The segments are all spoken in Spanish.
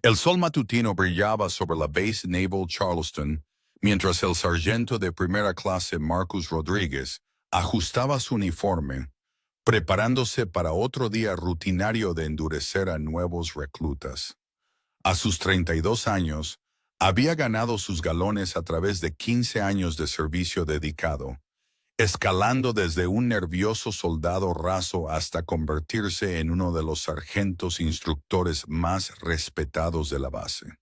El sol matutino brillaba sobre la Base Naval Charleston, mientras el sargento de primera clase Marcus Rodríguez ajustaba su uniforme, preparándose para otro día rutinario de endurecer a nuevos reclutas. A sus 32 años, había ganado sus galones a través de 15 años de servicio dedicado, escalando desde un nervioso soldado raso hasta convertirse en uno de los sargentos instructores más respetados de la base.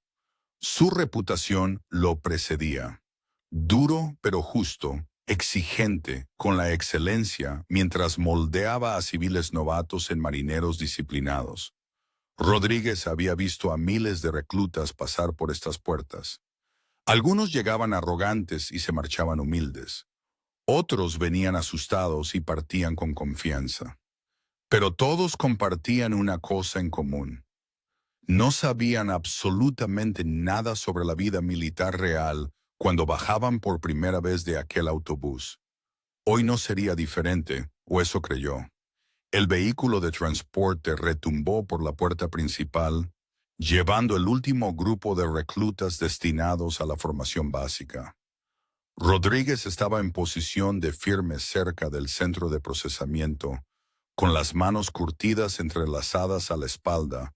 Su reputación lo precedía. Duro pero justo, exigente, con la excelencia, mientras moldeaba a civiles novatos en marineros disciplinados. Rodríguez había visto a miles de reclutas pasar por estas puertas. Algunos llegaban arrogantes y se marchaban humildes. Otros venían asustados y partían con confianza. Pero todos compartían una cosa en común. No sabían absolutamente nada sobre la vida militar real cuando bajaban por primera vez de aquel autobús. Hoy no sería diferente, o eso creyó. El vehículo de transporte retumbó por la puerta principal, llevando el último grupo de reclutas destinados a la formación básica. Rodríguez estaba en posición de firme cerca del centro de procesamiento, con las manos curtidas entrelazadas a la espalda,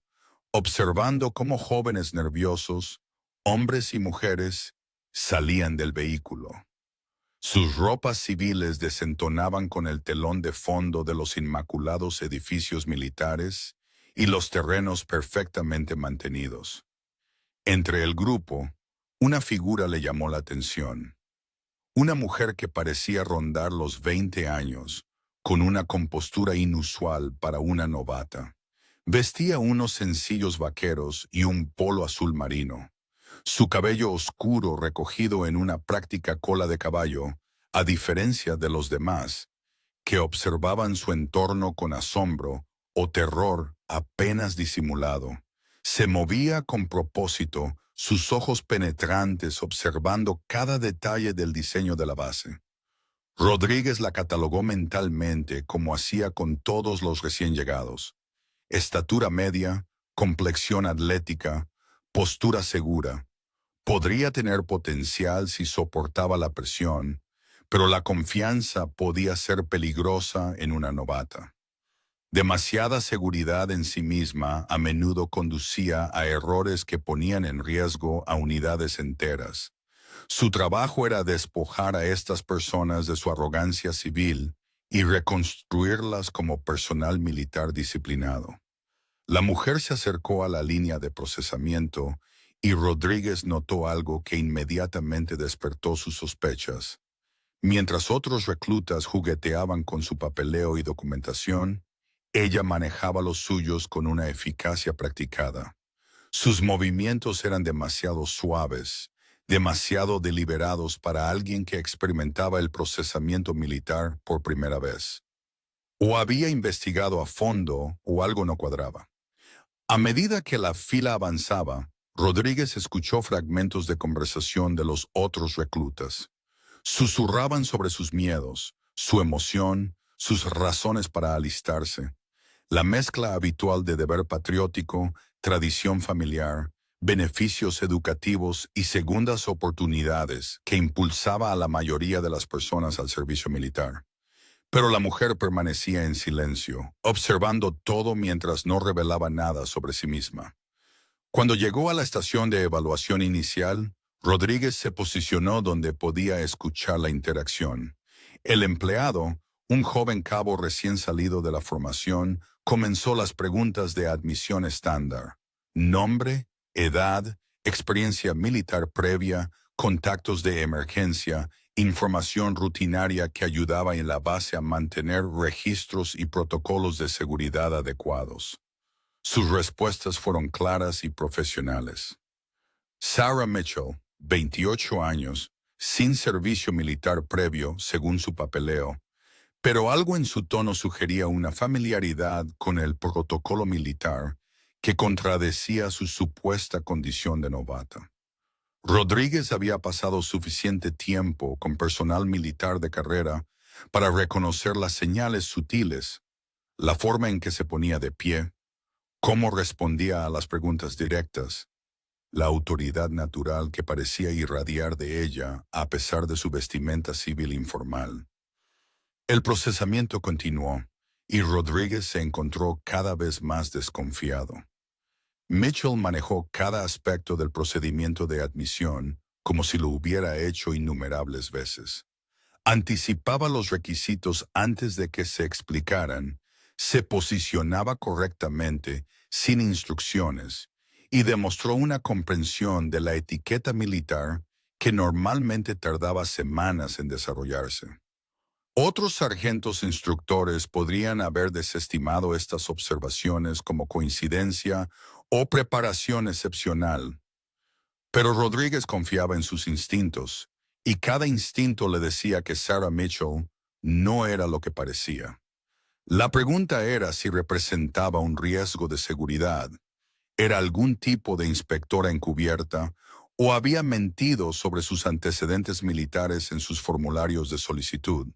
observando cómo jóvenes nerviosos, hombres y mujeres, salían del vehículo. Sus ropas civiles desentonaban con el telón de fondo de los inmaculados edificios militares y los terrenos perfectamente mantenidos. Entre el grupo, una figura le llamó la atención. Una mujer que parecía rondar los 20 años, con una compostura inusual para una novata. Vestía unos sencillos vaqueros y un polo azul marino. Su cabello oscuro recogido en una práctica cola de caballo, a diferencia de los demás, que observaban su entorno con asombro o terror apenas disimulado. Se movía con propósito, sus ojos penetrantes observando cada detalle del diseño de la base. Rodríguez la catalogó mentalmente como hacía con todos los recién llegados. Estatura media, complexión atlética, postura segura. Podría tener potencial si soportaba la presión, pero la confianza podía ser peligrosa en una novata. Demasiada seguridad en sí misma a menudo conducía a errores que ponían en riesgo a unidades enteras. Su trabajo era despojar a estas personas de su arrogancia civil y reconstruirlas como personal militar disciplinado. La mujer se acercó a la línea de procesamiento y Rodríguez notó algo que inmediatamente despertó sus sospechas. Mientras otros reclutas jugueteaban con su papeleo y documentación, ella manejaba los suyos con una eficacia practicada. Sus movimientos eran demasiado suaves, demasiado deliberados para alguien que experimentaba el procesamiento militar por primera vez. O había investigado a fondo o algo no cuadraba. A medida que la fila avanzaba, Rodríguez escuchó fragmentos de conversación de los otros reclutas. Susurraban sobre sus miedos, su emoción, sus razones para alistarse. La mezcla habitual de deber patriótico, tradición familiar, beneficios educativos y segundas oportunidades que impulsaba a la mayoría de las personas al servicio militar. Pero la mujer permanecía en silencio, observando todo mientras no revelaba nada sobre sí misma. Cuando llegó a la estación de evaluación inicial, Rodríguez se posicionó donde podía escuchar la interacción. El empleado, un joven cabo recién salido de la formación, comenzó las preguntas de admisión estándar: nombre, edad, experiencia militar previa, contactos de emergencia, información rutinaria que ayudaba en la base a mantener registros y protocolos de seguridad adecuados. Sus respuestas fueron claras y profesionales. Sarah Mitchell, 28 años, sin servicio militar previo, según su papeleo, pero algo en su tono sugería una familiaridad con el protocolo militar que contradecía su supuesta condición de novata. Rodríguez había pasado suficiente tiempo con personal militar de carrera para reconocer las señales sutiles, la forma en que se ponía de pie, cómo respondía a las preguntas directas la autoridad natural que parecía irradiar de ella a pesar de su vestimenta civil informal. El procesamiento continuó, y Rodríguez se encontró cada vez más desconfiado. Mitchell manejó cada aspecto del procedimiento de admisión como si lo hubiera hecho innumerables veces. Anticipaba los requisitos antes de que se explicaran, se posicionaba correctamente, sin instrucciones, y demostró una comprensión de la etiqueta militar que normalmente tardaba semanas en desarrollarse. Otros sargentos instructores podrían haber desestimado estas observaciones como coincidencia o preparación excepcional, pero Rodríguez confiaba en sus instintos, y cada instinto le decía que Sarah Mitchell no era lo que parecía. La pregunta era si representaba un riesgo de seguridad, era algún tipo de inspectora encubierta o había mentido sobre sus antecedentes militares en sus formularios de solicitud.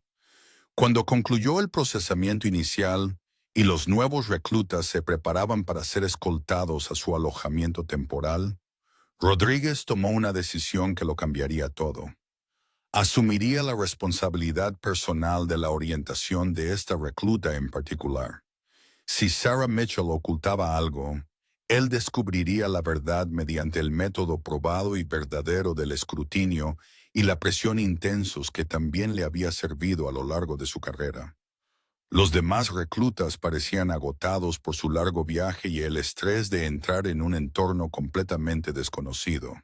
Cuando concluyó el procesamiento inicial y los nuevos reclutas se preparaban para ser escoltados a su alojamiento temporal, Rodríguez tomó una decisión que lo cambiaría todo. Asumiría la responsabilidad personal de la orientación de esta recluta en particular. Si Sarah Mitchell ocultaba algo, él descubriría la verdad mediante el método probado y verdadero del escrutinio y la presión intensos que también le había servido a lo largo de su carrera. Los demás reclutas parecían agotados por su largo viaje y el estrés de entrar en un entorno completamente desconocido.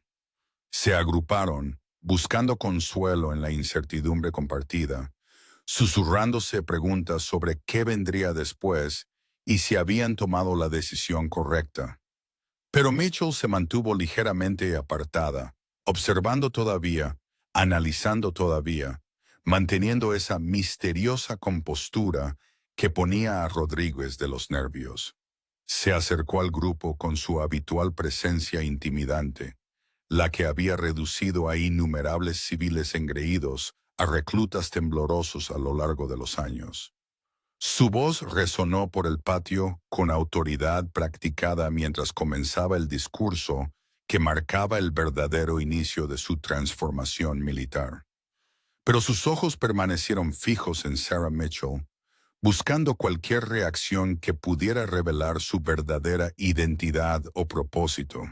Se agruparon, buscando consuelo en la incertidumbre compartida, susurrándose preguntas sobre qué vendría después y si habían tomado la decisión correcta. Pero Mitchell se mantuvo ligeramente apartada, observando todavía, analizando todavía, manteniendo esa misteriosa compostura que ponía a Rodríguez de los nervios. Se acercó al grupo con su habitual presencia intimidante, la que había reducido a innumerables civiles engreídos a reclutas temblorosos a lo largo de los años. Su voz resonó por el patio con autoridad practicada mientras comenzaba el discurso que marcaba el verdadero inicio de su transformación militar. Pero sus ojos permanecieron fijos en Sarah Mitchell, buscando cualquier reacción que pudiera revelar su verdadera identidad o propósito.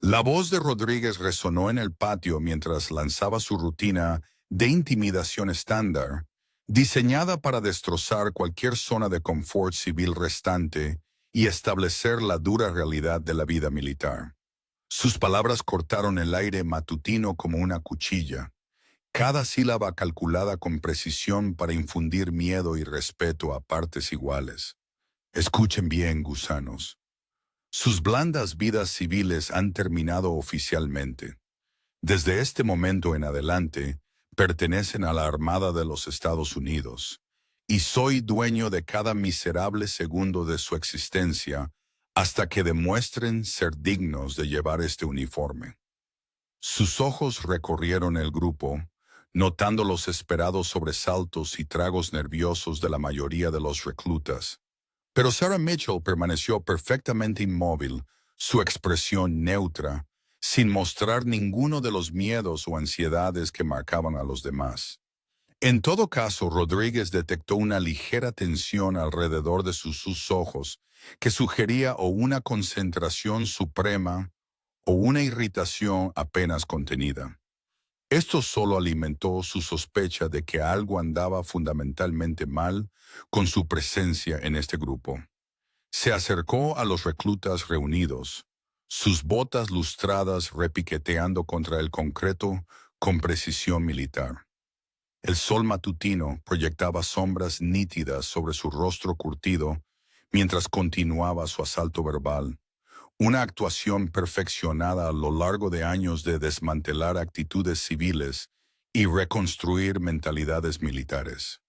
La voz de Rodríguez resonó en el patio mientras lanzaba su rutina de intimidación estándar, diseñada para destrozar cualquier zona de confort civil restante y establecer la dura realidad de la vida militar. Sus palabras cortaron el aire matutino como una cuchilla, cada sílaba calculada con precisión para infundir miedo y respeto a partes iguales. Escuchen bien, gusanos. Sus blandas vidas civiles han terminado oficialmente. Desde este momento en adelante, pertenecen a la Armada de los Estados Unidos, y soy dueño de cada miserable segundo de su existencia hasta que demuestren ser dignos de llevar este uniforme. Sus ojos recorrieron el grupo, notando los esperados sobresaltos y tragos nerviosos de la mayoría de los reclutas. Pero Sarah Mitchell permaneció perfectamente inmóvil, su expresión neutra, sin mostrar ninguno de los miedos o ansiedades que marcaban a los demás. En todo caso, Rodríguez detectó una ligera tensión alrededor de sus ojos que sugería o una concentración suprema o una irritación apenas contenida. Esto solo alimentó su sospecha de que algo andaba fundamentalmente mal con su presencia en este grupo. Se acercó a los reclutas reunidos, sus botas lustradas repiqueteando contra el concreto con precisión militar. El sol matutino proyectaba sombras nítidas sobre su rostro curtido mientras continuaba su asalto verbal, una actuación perfeccionada a lo largo de años de desmantelar actitudes civiles y reconstruir mentalidades militares.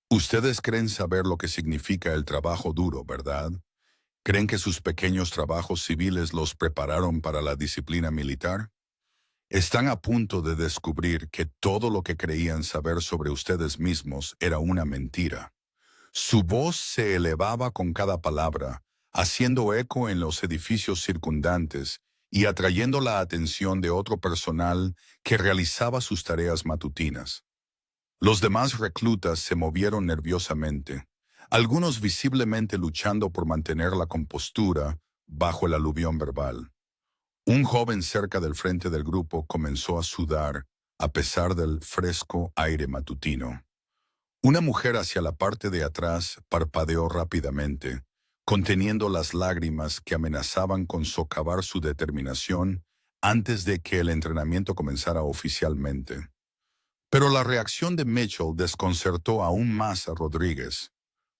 Ustedes creen saber lo que significa el trabajo duro, ¿verdad? ¿Creen que sus pequeños trabajos civiles los prepararon para la disciplina militar? Están a punto de descubrir que todo lo que creían saber sobre ustedes mismos era una mentira. Su voz se elevaba con cada palabra, haciendo eco en los edificios circundantes y atrayendo la atención de otro personal que realizaba sus tareas matutinas. Los demás reclutas se movieron nerviosamente, algunos visiblemente luchando por mantener la compostura bajo el aluvión verbal. Un joven cerca del frente del grupo comenzó a sudar a pesar del fresco aire matutino. Una mujer hacia la parte de atrás parpadeó rápidamente, conteniendo las lágrimas que amenazaban con socavar su determinación antes de que el entrenamiento comenzara oficialmente. Pero la reacción de Mitchell desconcertó aún más a Rodríguez.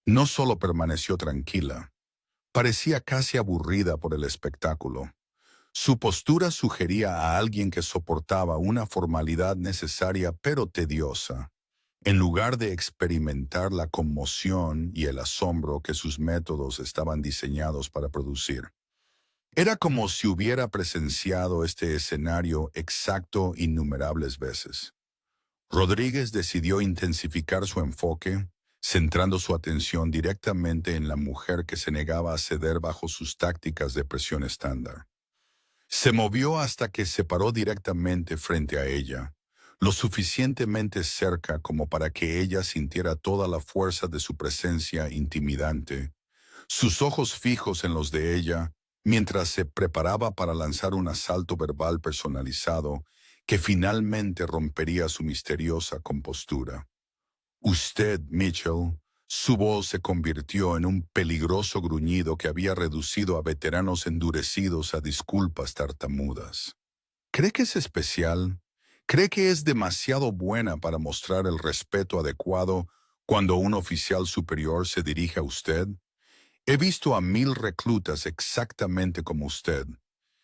No solo permaneció tranquila, parecía casi aburrida por el espectáculo. Su postura sugería a alguien que soportaba una formalidad necesaria pero tediosa, en lugar de experimentar la conmoción y el asombro que sus métodos estaban diseñados para producir. Era como si hubiera presenciado este escenario exacto innumerables veces. Rodríguez decidió intensificar su enfoque, centrando su atención directamente en la mujer que se negaba a ceder bajo sus tácticas de presión estándar. Se movió hasta que se paró directamente frente a ella, lo suficientemente cerca como para que ella sintiera toda la fuerza de su presencia intimidante, sus ojos fijos en los de ella, mientras se preparaba para lanzar un asalto verbal personalizado que finalmente rompería su misteriosa compostura. Usted, Mitchell. Su voz se convirtió en un peligroso gruñido que había reducido a veteranos endurecidos a disculpas tartamudas. ¿Cree que es especial? ¿Cree que es demasiado buena para mostrar el respeto adecuado cuando un oficial superior se dirige a usted? He visto a 1000 reclutas exactamente como usted,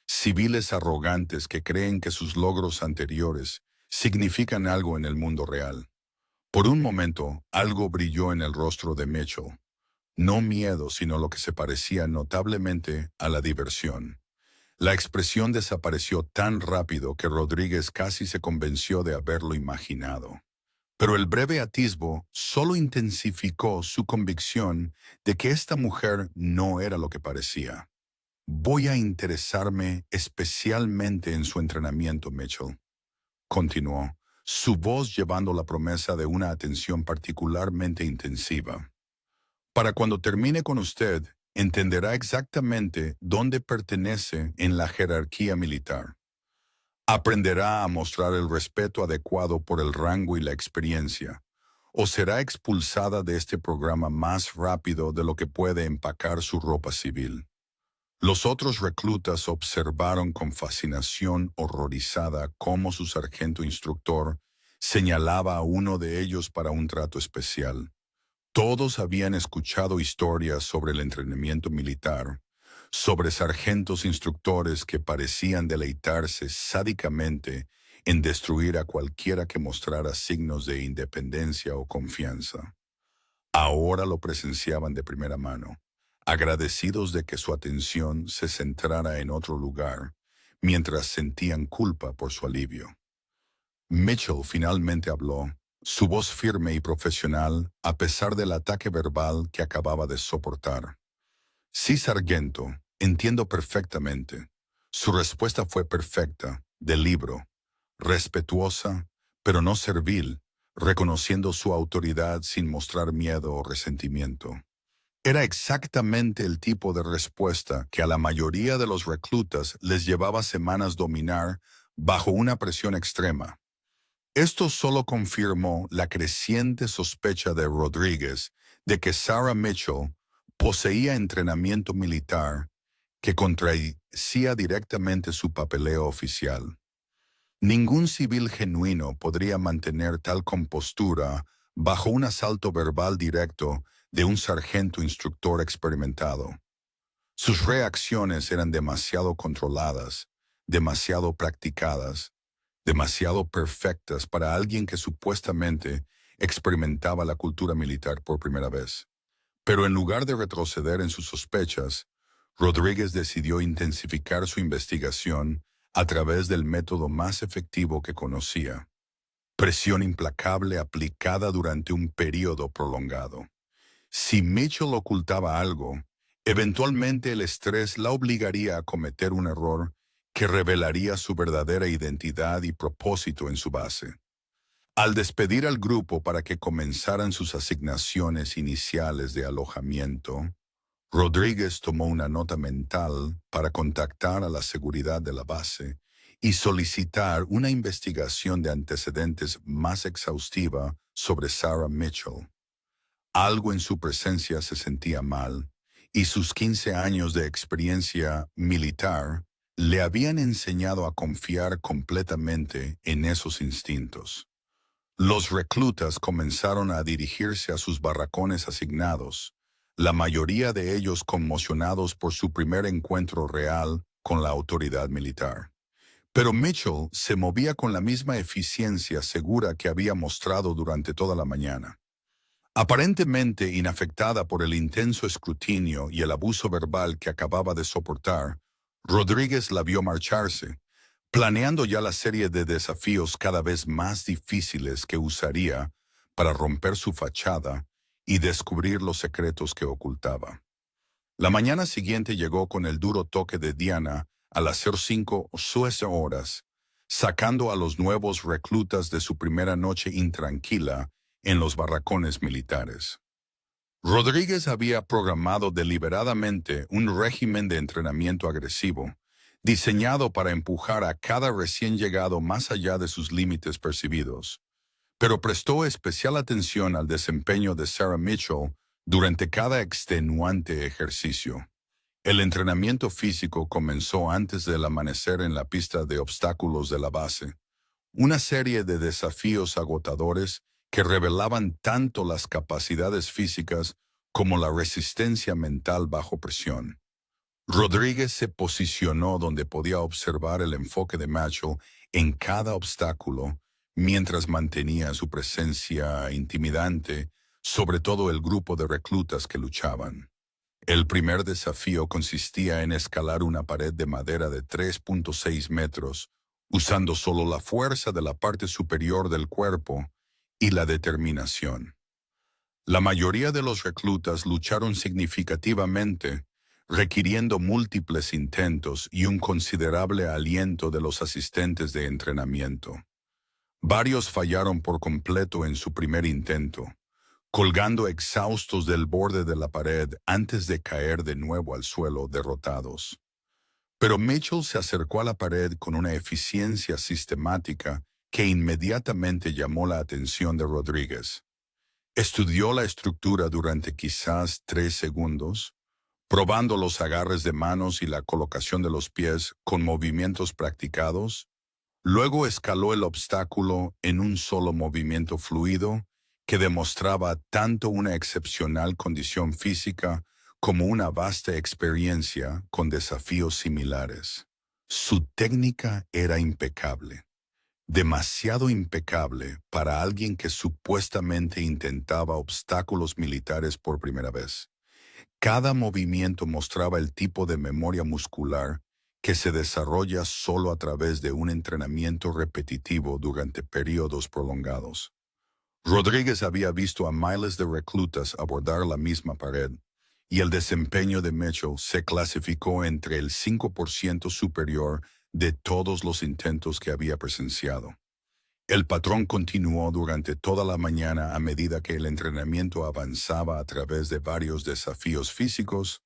civiles arrogantes que creen que sus logros anteriores significan algo en el mundo real. Por un momento, algo brilló en el rostro de Mitchell. No miedo, sino lo que se parecía notablemente a la diversión. La expresión desapareció tan rápido que Rodríguez casi se convenció de haberlo imaginado. Pero el breve atisbo solo intensificó su convicción de que esta mujer no era lo que parecía. Voy a interesarme especialmente en su entrenamiento, Mitchell, continuó, su voz llevando la promesa de una atención particularmente intensiva. Para cuando termine con usted, entenderá exactamente dónde pertenece en la jerarquía militar. Aprenderá a mostrar el respeto adecuado por el rango y la experiencia, o será expulsada de este programa más rápido de lo que puede empacar su ropa civil. Los otros reclutas observaron con fascinación horrorizada cómo su sargento instructor señalaba a uno de ellos para un trato especial. Todos habían escuchado historias sobre el entrenamiento militar, sobre sargentos instructores que parecían deleitarse sádicamente en destruir a cualquiera que mostrara signos de independencia o confianza. Ahora lo presenciaban de primera mano, agradecidos de que su atención se centrara en otro lugar, mientras sentían culpa por su alivio. Mitchell finalmente habló, su voz firme y profesional a pesar del ataque verbal que acababa de soportar. Sí, sargento, entiendo perfectamente. Su respuesta fue perfecta, de libro, respetuosa, pero no servil, reconociendo su autoridad sin mostrar miedo o resentimiento. Era exactamente el tipo de respuesta que a la mayoría de los reclutas les llevaba semanas dominar bajo una presión extrema. Esto solo confirmó la creciente sospecha de Rodríguez de que Sarah Mitchell poseía entrenamiento militar que contradecía directamente su papeleo oficial. Ningún civil genuino podría mantener tal compostura bajo un asalto verbal directo de un sargento instructor experimentado. Sus reacciones eran demasiado controladas, demasiado practicadas, demasiado perfectas para alguien que supuestamente experimentaba la cultura militar por primera vez. Pero en lugar de retroceder en sus sospechas, Rodríguez decidió intensificar su investigación a través del método más efectivo que conocía: presión implacable aplicada durante un periodo prolongado. Si Mitchell ocultaba algo, eventualmente el estrés la obligaría a cometer un error que revelaría su verdadera identidad y propósito en su base. Al despedir al grupo para que comenzaran sus asignaciones iniciales de alojamiento, Rodríguez tomó una nota mental para contactar a la seguridad de la base y solicitar una investigación de antecedentes más exhaustiva sobre Sarah Mitchell. Algo en su presencia se sentía mal, y sus 15 años de experiencia militar le habían enseñado a confiar completamente en esos instintos. Los reclutas comenzaron a dirigirse a sus barracones asignados, la mayoría de ellos conmocionados por su primer encuentro real con la autoridad militar. Pero Mitchell se movía con la misma eficiencia segura que había mostrado durante toda la mañana. Aparentemente inafectada por el intenso escrutinio y el abuso verbal que acababa de soportar, Rodríguez la vio marcharse, planeando ya la serie de desafíos cada vez más difíciles que usaría para romper su fachada y descubrir los secretos que ocultaba. La mañana siguiente llegó con el duro toque de Diana a las 05 horas, sacando a los nuevos reclutas de su primera noche intranquila en los barracones militares. Rodríguez había programado deliberadamente un régimen de entrenamiento agresivo, diseñado para empujar a cada recién llegado más allá de sus límites percibidos, pero prestó especial atención al desempeño de Sarah Mitchell durante cada extenuante ejercicio. El entrenamiento físico comenzó antes del amanecer en la pista de obstáculos de la base, una serie de desafíos agotadores que revelaban tanto las capacidades físicas como la resistencia mental bajo presión. Rodríguez se posicionó donde podía observar el enfoque de Mitchell en cada obstáculo, mientras mantenía su presencia intimidante sobre todo el grupo de reclutas que luchaban. El primer desafío consistía en escalar una pared de madera de 3.6 metros, usando solo la fuerza de la parte superior del cuerpo y la determinación. La mayoría de los reclutas lucharon significativamente, requiriendo múltiples intentos y un considerable aliento de los asistentes de entrenamiento. Varios fallaron por completo en su primer intento, colgando exhaustos del borde de la pared antes de caer de nuevo al suelo derrotados. Pero Mitchell se acercó a la pared con una eficiencia sistemática que inmediatamente llamó la atención de Rodríguez. Estudió la estructura durante quizás 3 segundos, probando los agarres de manos y la colocación de los pies con movimientos practicados. Luego escaló el obstáculo en un solo movimiento fluido que demostraba tanto una excepcional condición física como una vasta experiencia con desafíos similares. Su técnica era impecable, demasiado impecable para alguien que supuestamente intentaba obstáculos militares por primera vez. Cada movimiento mostraba el tipo de memoria muscular que se desarrolla solo a través de un entrenamiento repetitivo durante periodos prolongados. Rodríguez había visto a miles de reclutas abordar la misma pared, y el desempeño de Mitchell se clasificó entre el 5% superior de todos los intentos que había presenciado. El patrón continuó durante toda la mañana a medida que el entrenamiento avanzaba a través de varios desafíos físicos,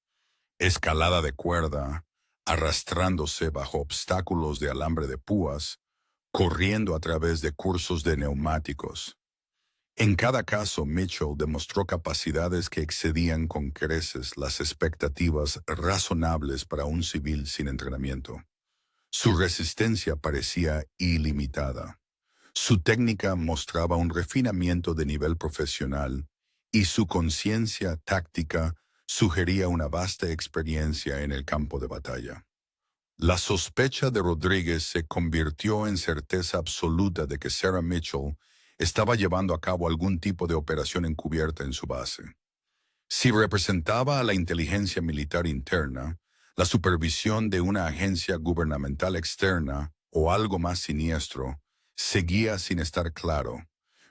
escalada de cuerda, arrastrándose bajo obstáculos de alambre de púas, corriendo a través de cursos de neumáticos. En cada caso, Mitchell demostró capacidades que excedían con creces las expectativas razonables para un civil sin entrenamiento. Su resistencia parecía ilimitada. Su técnica mostraba un refinamiento de nivel profesional y su conciencia táctica sugería una vasta experiencia en el campo de batalla. La sospecha de Rodríguez se convirtió en certeza absoluta de que Sarah Mitchell estaba llevando a cabo algún tipo de operación encubierta en su base. Si representaba a la inteligencia militar interna, la supervisión de una agencia gubernamental externa o algo más siniestro, seguía sin estar claro,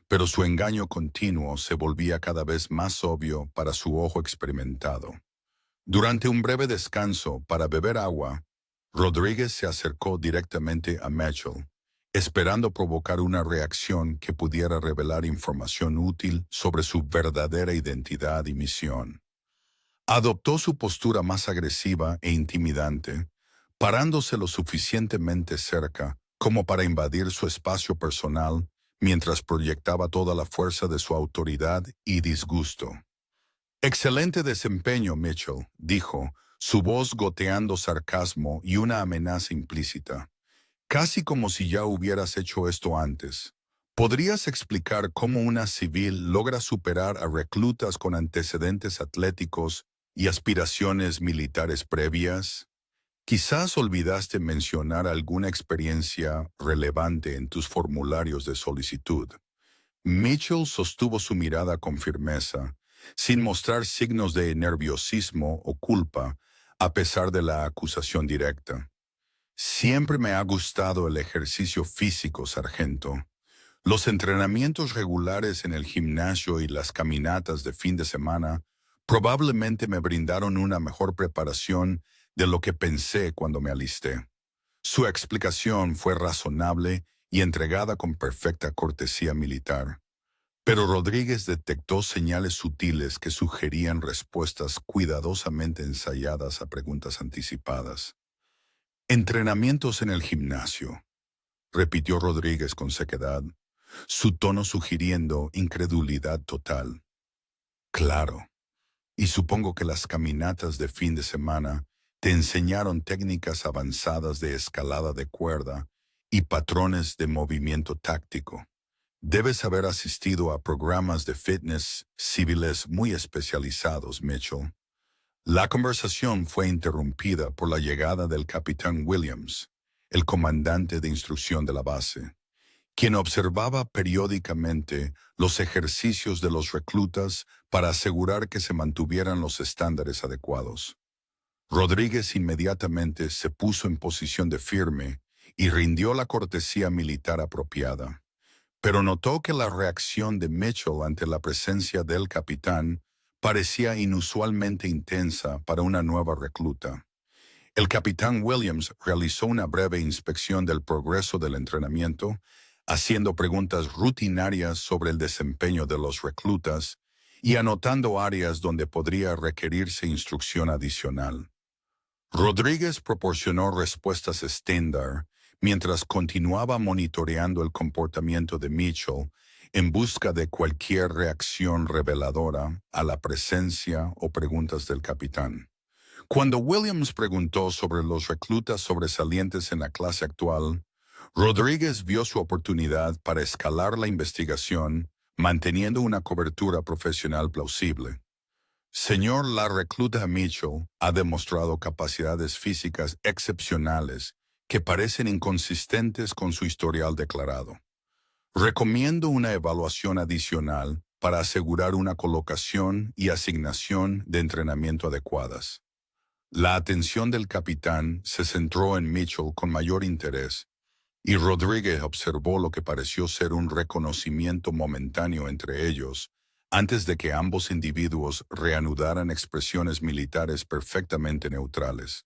pero su engaño continuo se volvía cada vez más obvio para su ojo experimentado. Durante un breve descanso para beber agua, Rodríguez se acercó directamente a Mitchell, esperando provocar una reacción que pudiera revelar información útil sobre su verdadera identidad y misión. Adoptó su postura más agresiva e intimidante, parándose lo suficientemente cerca como para invadir su espacio personal mientras proyectaba toda la fuerza de su autoridad y disgusto. Excelente desempeño, Mitchell, dijo, su voz goteando sarcasmo y una amenaza implícita. Casi como si ya hubieras hecho esto antes. ¿Podrías explicar cómo una civil logra superar a reclutas con antecedentes atléticos y aspiraciones militares previas? Quizás olvidaste mencionar alguna experiencia relevante en tus formularios de solicitud. Mitchell sostuvo su mirada con firmeza, sin mostrar signos de nerviosismo o culpa, a pesar de la acusación directa. Siempre me ha gustado el ejercicio físico, sargento. Los entrenamientos regulares en el gimnasio y las caminatas de fin de semana probablemente me brindaron una mejor preparación de lo que pensé cuando me alisté. Su explicación fue razonable y entregada con perfecta cortesía militar. Pero Rodríguez detectó señales sutiles que sugerían respuestas cuidadosamente ensayadas a preguntas anticipadas. Entrenamientos en el gimnasio, repitió Rodríguez con sequedad, su tono sugiriendo incredulidad total. Claro, y supongo que las caminatas de fin de semana te enseñaron técnicas avanzadas de escalada de cuerda y patrones de movimiento táctico. Debes haber asistido a programas de fitness civiles muy especializados, Mitchell. La conversación fue interrumpida por la llegada del capitán Williams, el comandante de instrucción de la base, quien observaba periódicamente los ejercicios de los reclutas para asegurar que se mantuvieran los estándares adecuados. Rodríguez inmediatamente se puso en posición de firme y rindió la cortesía militar apropiada, pero notó que la reacción de Mitchell ante la presencia del capitán parecía inusualmente intensa para una nueva recluta. El capitán Williams realizó una breve inspección del progreso del entrenamiento, haciendo preguntas rutinarias sobre el desempeño de los reclutas y anotando áreas donde podría requerirse instrucción adicional. Rodríguez proporcionó respuestas estándar mientras continuaba monitoreando el comportamiento de Mitchell en busca de cualquier reacción reveladora a la presencia o preguntas del capitán. Cuando Williams preguntó sobre los reclutas sobresalientes en la clase actual, Rodríguez vio su oportunidad para escalar la investigación, manteniendo una cobertura profesional plausible. Señor, la recluta Mitchell ha demostrado capacidades físicas excepcionales que parecen inconsistentes con su historial declarado. Recomiendo una evaluación adicional para asegurar una colocación y asignación de entrenamiento adecuadas. La atención del capitán se centró en Mitchell con mayor interés, y Rodríguez observó lo que pareció ser un reconocimiento momentáneo entre ellos, antes de que ambos individuos reanudaran expresiones militares perfectamente neutrales.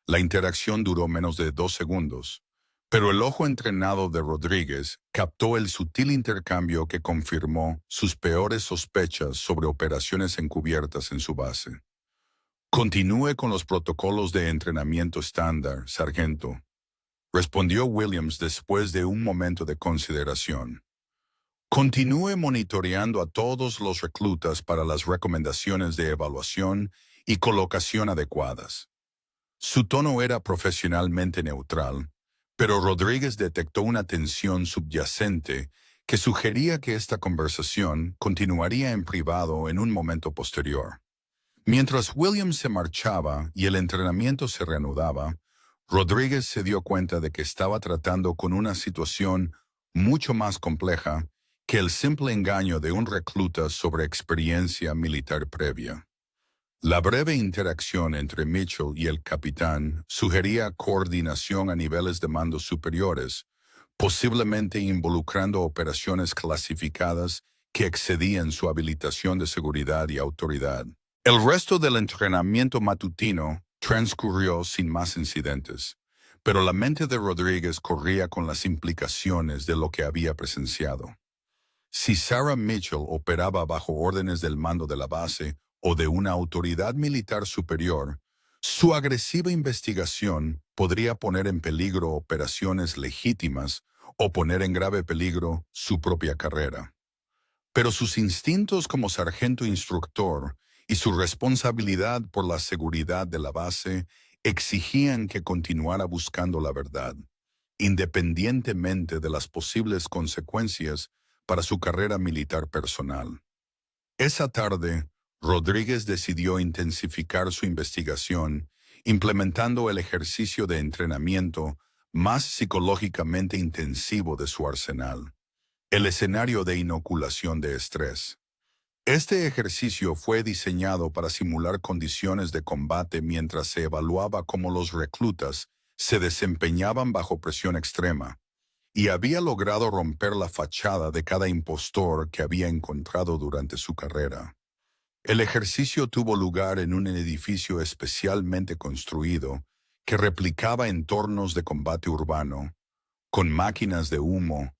La interacción duró menos de 2 segundos, pero el ojo entrenado de Rodríguez captó el sutil intercambio que confirmó sus peores sospechas sobre operaciones encubiertas en su base. Continúe con los protocolos de entrenamiento estándar, sargento, respondió Williams después de un momento de consideración. Continúe monitoreando a todos los reclutas para las recomendaciones de evaluación y colocación adecuadas. Su tono era profesionalmente neutral, pero Rodríguez detectó una tensión subyacente que sugería que esta conversación continuaría en privado en un momento posterior. Mientras Williams se marchaba y el entrenamiento se reanudaba, Rodríguez se dio cuenta de que estaba tratando con una situación mucho más compleja que el simple engaño de un recluta sobre experiencia militar previa. La breve interacción entre Mitchell y el capitán sugería coordinación a niveles de mando superiores, posiblemente involucrando operaciones clasificadas que excedían su habilitación de seguridad y autoridad. El resto del entrenamiento matutino Transcurrió sin más incidentes, pero la mente de Rodríguez corría con las implicaciones de lo que había presenciado. Si Sarah Mitchell operaba bajo órdenes del mando de la base o de una autoridad militar superior, su agresiva investigación podría poner en peligro operaciones legítimas o poner en grave peligro su propia carrera. Pero sus instintos como sargento instructor y su responsabilidad por la seguridad de la base exigían que continuara buscando la verdad, independientemente de las posibles consecuencias para su carrera militar personal. Esa tarde, Rodríguez decidió intensificar su investigación, implementando el ejercicio de entrenamiento más psicológicamente intensivo de su arsenal, el escenario de inoculación de estrés. Este ejercicio fue diseñado para simular condiciones de combate mientras se evaluaba cómo los reclutas se desempeñaban bajo presión extrema, y había logrado romper la fachada de cada impostor que había encontrado durante su carrera. El ejercicio tuvo lugar en un edificio especialmente construido que replicaba entornos de combate urbano, con máquinas de humo,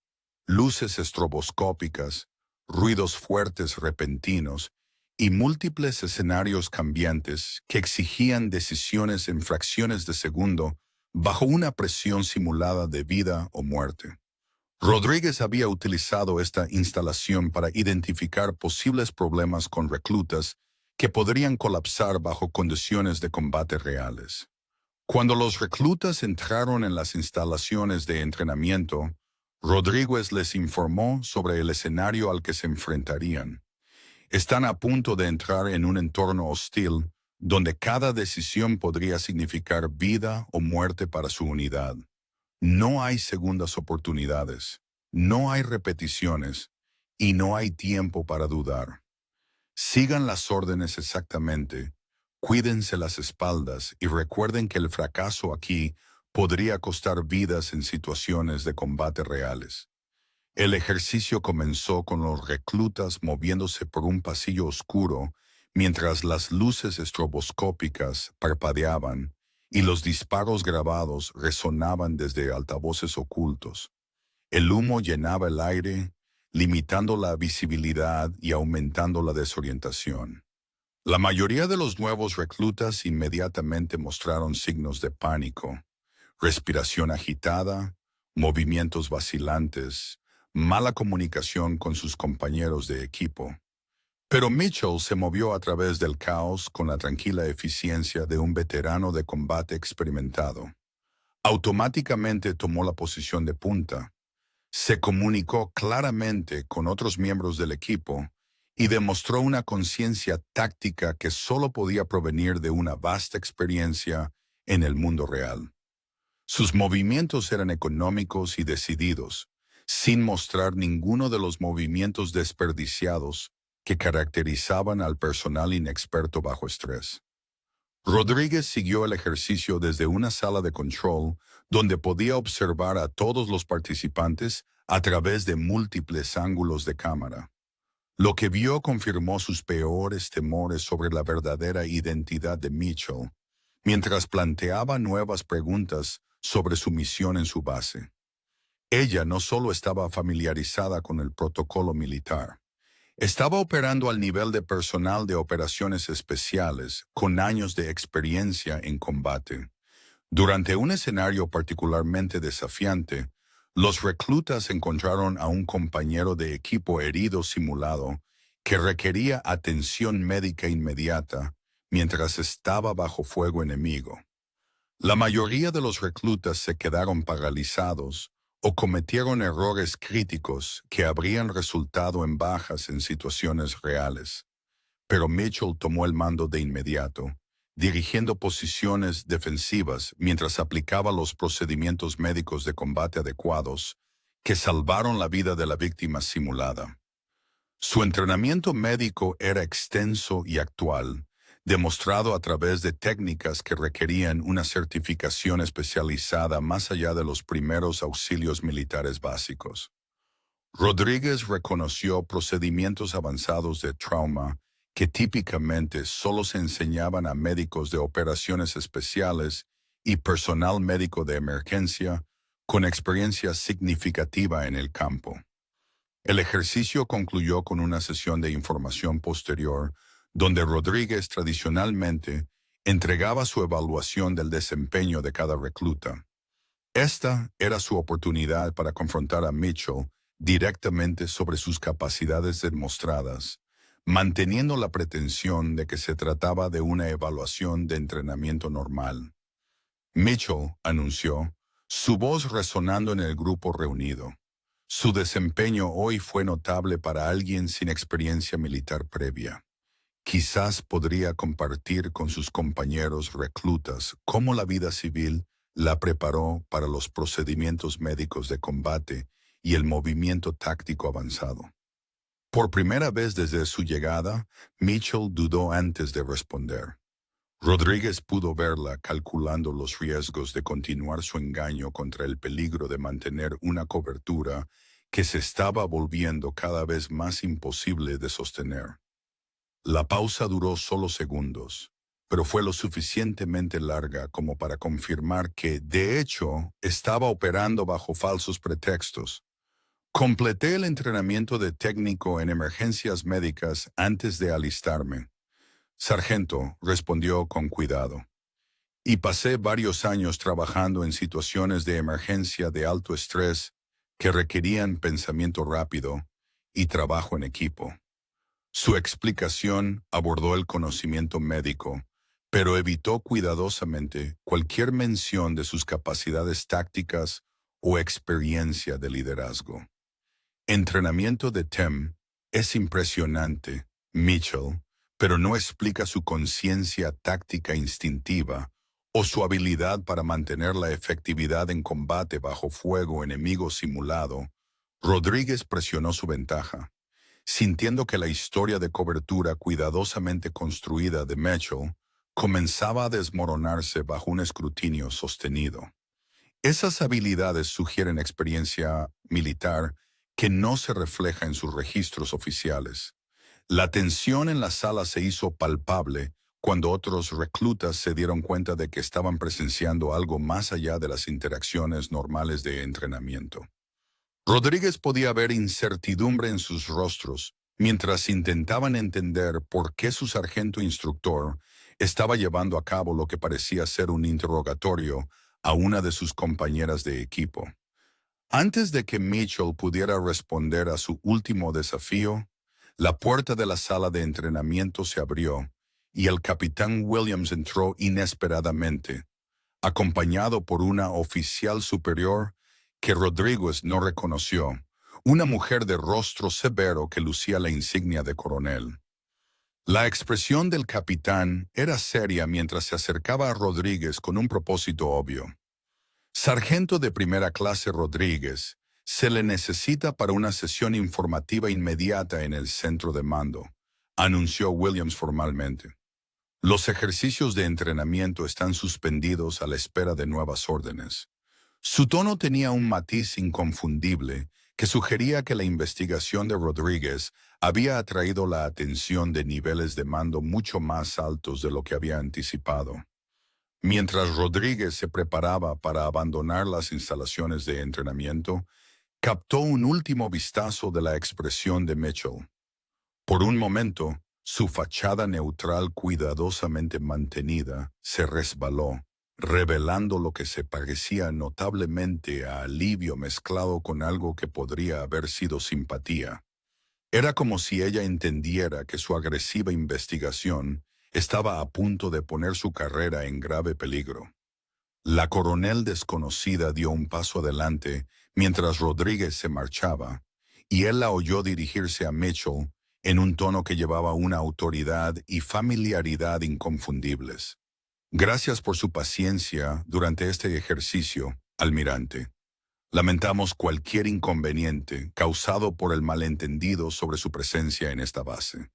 luces estroboscópicas, ruidos fuertes repentinos y múltiples escenarios cambiantes que exigían decisiones en fracciones de segundo bajo una presión simulada de vida o muerte. Rodríguez había utilizado esta instalación para identificar posibles problemas con reclutas que podrían colapsar bajo condiciones de combate reales. Cuando los reclutas entraron en las instalaciones de entrenamiento, Rodríguez les informó sobre el escenario al que se enfrentarían. Están a punto de entrar en un entorno hostil donde cada decisión podría significar vida o muerte para su unidad. No hay segundas oportunidades, no hay repeticiones y no hay tiempo para dudar. Sigan las órdenes exactamente, cuídense las espaldas y recuerden que el fracaso aquí podría costar vidas en situaciones de combate reales. El ejercicio comenzó con los reclutas moviéndose por un pasillo oscuro mientras las luces estroboscópicas parpadeaban y los disparos grabados resonaban desde altavoces ocultos. El humo llenaba el aire, limitando la visibilidad y aumentando la desorientación. La mayoría de los nuevos reclutas inmediatamente mostraron signos de pánico, respiración agitada, movimientos vacilantes, mala comunicación con sus compañeros de equipo. Pero Mitchell se movió a través del caos con la tranquila eficiencia de un veterano de combate experimentado. Automáticamente tomó la posición de punta, se comunicó claramente con otros miembros del equipo y demostró una conciencia táctica que solo podía provenir de una vasta experiencia en el mundo real. Sus movimientos eran económicos y decididos, sin mostrar ninguno de los movimientos desperdiciados que caracterizaban al personal inexperto bajo estrés. Rodríguez siguió el ejercicio desde una sala de control donde podía observar a todos los participantes a través de múltiples ángulos de cámara. Lo que vio confirmó sus peores temores sobre la verdadera identidad de Mitchell, mientras planteaba nuevas preguntas sobre su misión en su base. Ella no solo estaba familiarizada con el protocolo militar, estaba operando al nivel de personal de operaciones especiales con años de experiencia en combate. Durante un escenario particularmente desafiante, los reclutas encontraron a un compañero de equipo herido simulado que requería atención médica inmediata mientras estaba bajo fuego enemigo. La mayoría de los reclutas se quedaron paralizados o cometieron errores críticos que habrían resultado en bajas en situaciones reales. Pero Mitchell tomó el mando de inmediato, dirigiendo posiciones defensivas mientras aplicaba los procedimientos médicos de combate adecuados que salvaron la vida de la víctima simulada. Su entrenamiento médico era extenso y actual, demostrado a través de técnicas que requerían una certificación especializada más allá de los primeros auxilios militares básicos. Rodríguez reconoció procedimientos avanzados de trauma que típicamente solo se enseñaban a médicos de operaciones especiales y personal médico de emergencia con experiencia significativa en el campo. El ejercicio concluyó con una sesión de información posterior, donde Rodríguez tradicionalmente entregaba su evaluación del desempeño de cada recluta. Esta era su oportunidad para confrontar a Mitchell directamente sobre sus capacidades demostradas, manteniendo la pretensión de que se trataba de una evaluación de entrenamiento normal. Mitchell anunció, su voz resonando en el grupo reunido. Su desempeño hoy fue notable para alguien sin experiencia militar previa. Quizás podría compartir con sus compañeros reclutas cómo la vida civil la preparó para los procedimientos médicos de combate y el movimiento táctico avanzado. Por primera vez desde su llegada, Mitchell dudó antes de responder. Rodríguez pudo verla calculando los riesgos de continuar su engaño contra el peligro de mantener una cobertura que se estaba volviendo cada vez más imposible de sostener. La pausa duró solo segundos, pero fue lo suficientemente larga como para confirmar que, de hecho, estaba operando bajo falsos pretextos. Completé el entrenamiento de técnico en emergencias médicas antes de alistarme. Sargento, respondió con cuidado. Y pasé varios años trabajando en situaciones de emergencia de alto estrés que requerían pensamiento rápido y trabajo en equipo. Su explicación abordó el conocimiento médico, pero evitó cuidadosamente cualquier mención de sus capacidades tácticas o experiencia de liderazgo. Entrenamiento de TEM es impresionante, Mitchell, pero no explica su conciencia táctica instintiva o su habilidad para mantener la efectividad en combate bajo fuego enemigo simulado. Rodríguez presionó su ventaja, sintiendo que la historia de cobertura cuidadosamente construida de Mitchell comenzaba a desmoronarse bajo un escrutinio sostenido. Esas habilidades sugieren experiencia militar que no se refleja en sus registros oficiales. La tensión en la sala se hizo palpable cuando otros reclutas se dieron cuenta de que estaban presenciando algo más allá de las interacciones normales de entrenamiento. Rodríguez podía ver incertidumbre en sus rostros mientras intentaban entender por qué su sargento instructor estaba llevando a cabo lo que parecía ser un interrogatorio a una de sus compañeras de equipo. Antes de que Mitchell pudiera responder a su último desafío, la puerta de la sala de entrenamiento se abrió y el capitán Williams entró inesperadamente, acompañado por una oficial superior que Rodríguez no reconoció, una mujer de rostro severo que lucía la insignia de coronel. La expresión del capitán era seria mientras se acercaba a Rodríguez con un propósito obvio. Sargento de primera clase Rodríguez, se le necesita para una sesión informativa inmediata en el centro de mando, anunció Williams formalmente. Los ejercicios de entrenamiento están suspendidos a la espera de nuevas órdenes. Su tono tenía un matiz inconfundible que sugería que la investigación de Rodríguez había atraído la atención de niveles de mando mucho más altos de lo que había anticipado. Mientras Rodríguez se preparaba para abandonar las instalaciones de entrenamiento, captó un último vistazo de la expresión de Mitchell. Por un momento, su fachada neutral cuidadosamente mantenida se resbaló, revelando lo que se parecía notablemente a alivio mezclado con algo que podría haber sido simpatía. Era como si ella entendiera que su agresiva investigación estaba a punto de poner su carrera en grave peligro. La coronel desconocida dio un paso adelante mientras Rodríguez se marchaba, y él la oyó dirigirse a Mitchell en un tono que llevaba una autoridad y familiaridad inconfundibles. Gracias por su paciencia durante este ejercicio, almirante. Lamentamos cualquier inconveniente causado por el malentendido sobre su presencia en esta base.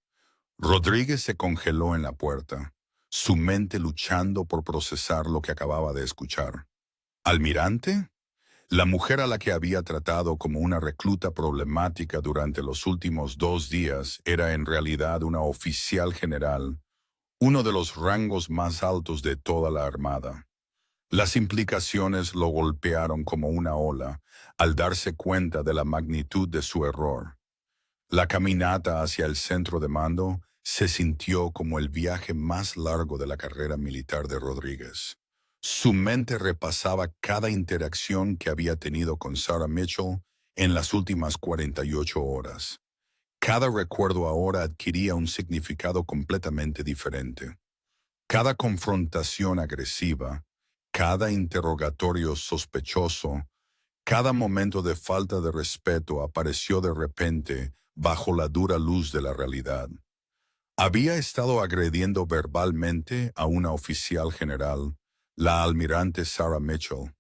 Rodríguez se congeló en la puerta, su mente luchando por procesar lo que acababa de escuchar. ¿Almirante? La mujer a la que había tratado como una recluta problemática durante los últimos 2 días era en realidad una oficial general, uno de los rangos más altos de toda la Armada. Las implicaciones lo golpearon como una ola al darse cuenta de la magnitud de su error. La caminata hacia el centro de mando se sintió como el viaje más largo de la carrera militar de Rodríguez. Su mente repasaba cada interacción que había tenido con Sarah Mitchell en las últimas 48 horas. Cada recuerdo ahora adquiría un significado completamente diferente. Cada confrontación agresiva, cada interrogatorio sospechoso, cada momento de falta de respeto apareció de repente bajo la dura luz de la realidad. Había estado agrediendo verbalmente a una oficial general, la almirante Sarah Mitchell.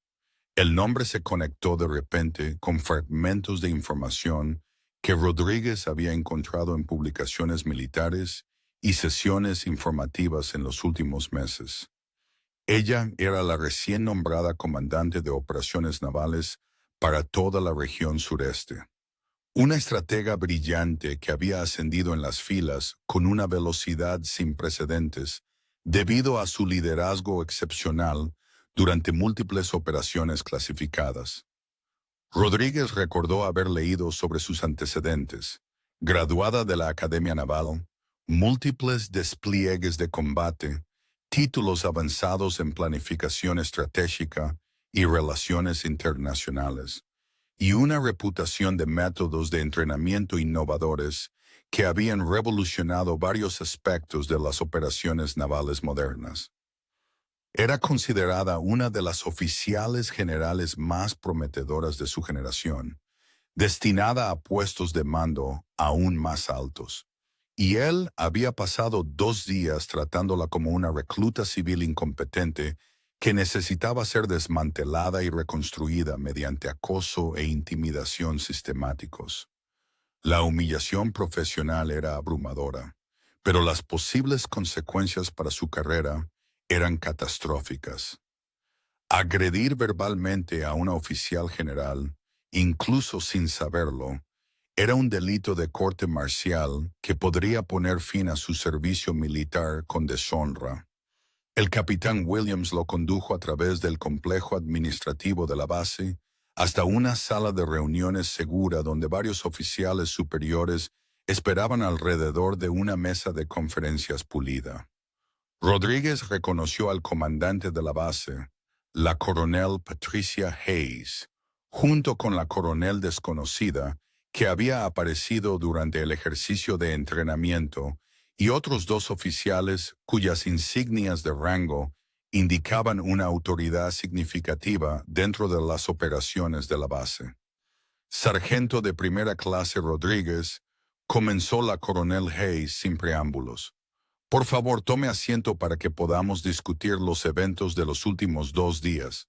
El nombre se conectó de repente con fragmentos de información que Rodríguez había encontrado en publicaciones militares y sesiones informativas en los últimos meses. Ella era la recién nombrada comandante de operaciones navales para toda la región sureste. Una estratega brillante que había ascendido en las filas con una velocidad sin precedentes debido a su liderazgo excepcional durante múltiples operaciones clasificadas. Rodríguez recordó haber leído sobre sus antecedentes, graduada de la Academia Naval, múltiples despliegues de combate, títulos avanzados en planificación estratégica y relaciones internacionales, y una reputación de métodos de entrenamiento innovadores que habían revolucionado varios aspectos de las operaciones navales modernas. Era considerada una de las oficiales generales más prometedoras de su generación, destinada a puestos de mando aún más altos. Y él había pasado 2 días tratándola como una recluta civil incompetente que necesitaba ser desmantelada y reconstruida mediante acoso e intimidación sistemáticos. La humillación profesional era abrumadora, pero las posibles consecuencias para su carrera eran catastróficas. Agredir verbalmente a una oficial general, incluso sin saberlo, era un delito de corte marcial que podría poner fin a su servicio militar con deshonra. El capitán Williams lo condujo a través del complejo administrativo de la base hasta una sala de reuniones segura donde varios oficiales superiores esperaban alrededor de una mesa de conferencias pulida. Rodríguez reconoció al comandante de la base, la coronel Patricia Hayes, junto con la coronel desconocida que había aparecido durante el ejercicio de entrenamiento y otros 2 oficiales cuyas insignias de rango indicaban una autoridad significativa dentro de las operaciones de la base. Sargento de primera clase Rodríguez, comenzó la coronel Hayes sin preámbulos. Por favor, tome asiento para que podamos discutir los eventos de los últimos 2 días.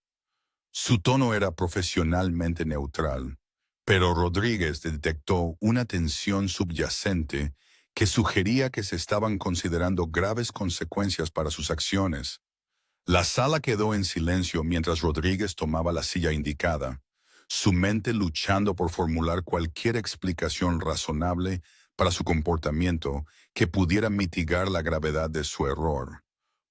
Su tono era profesionalmente neutral, pero Rodríguez detectó una tensión subyacente que sugería que se estaban considerando graves consecuencias para sus acciones. La sala quedó en silencio mientras Rodríguez tomaba la silla indicada, su mente luchando por formular cualquier explicación razonable para su comportamiento que pudiera mitigar la gravedad de su error.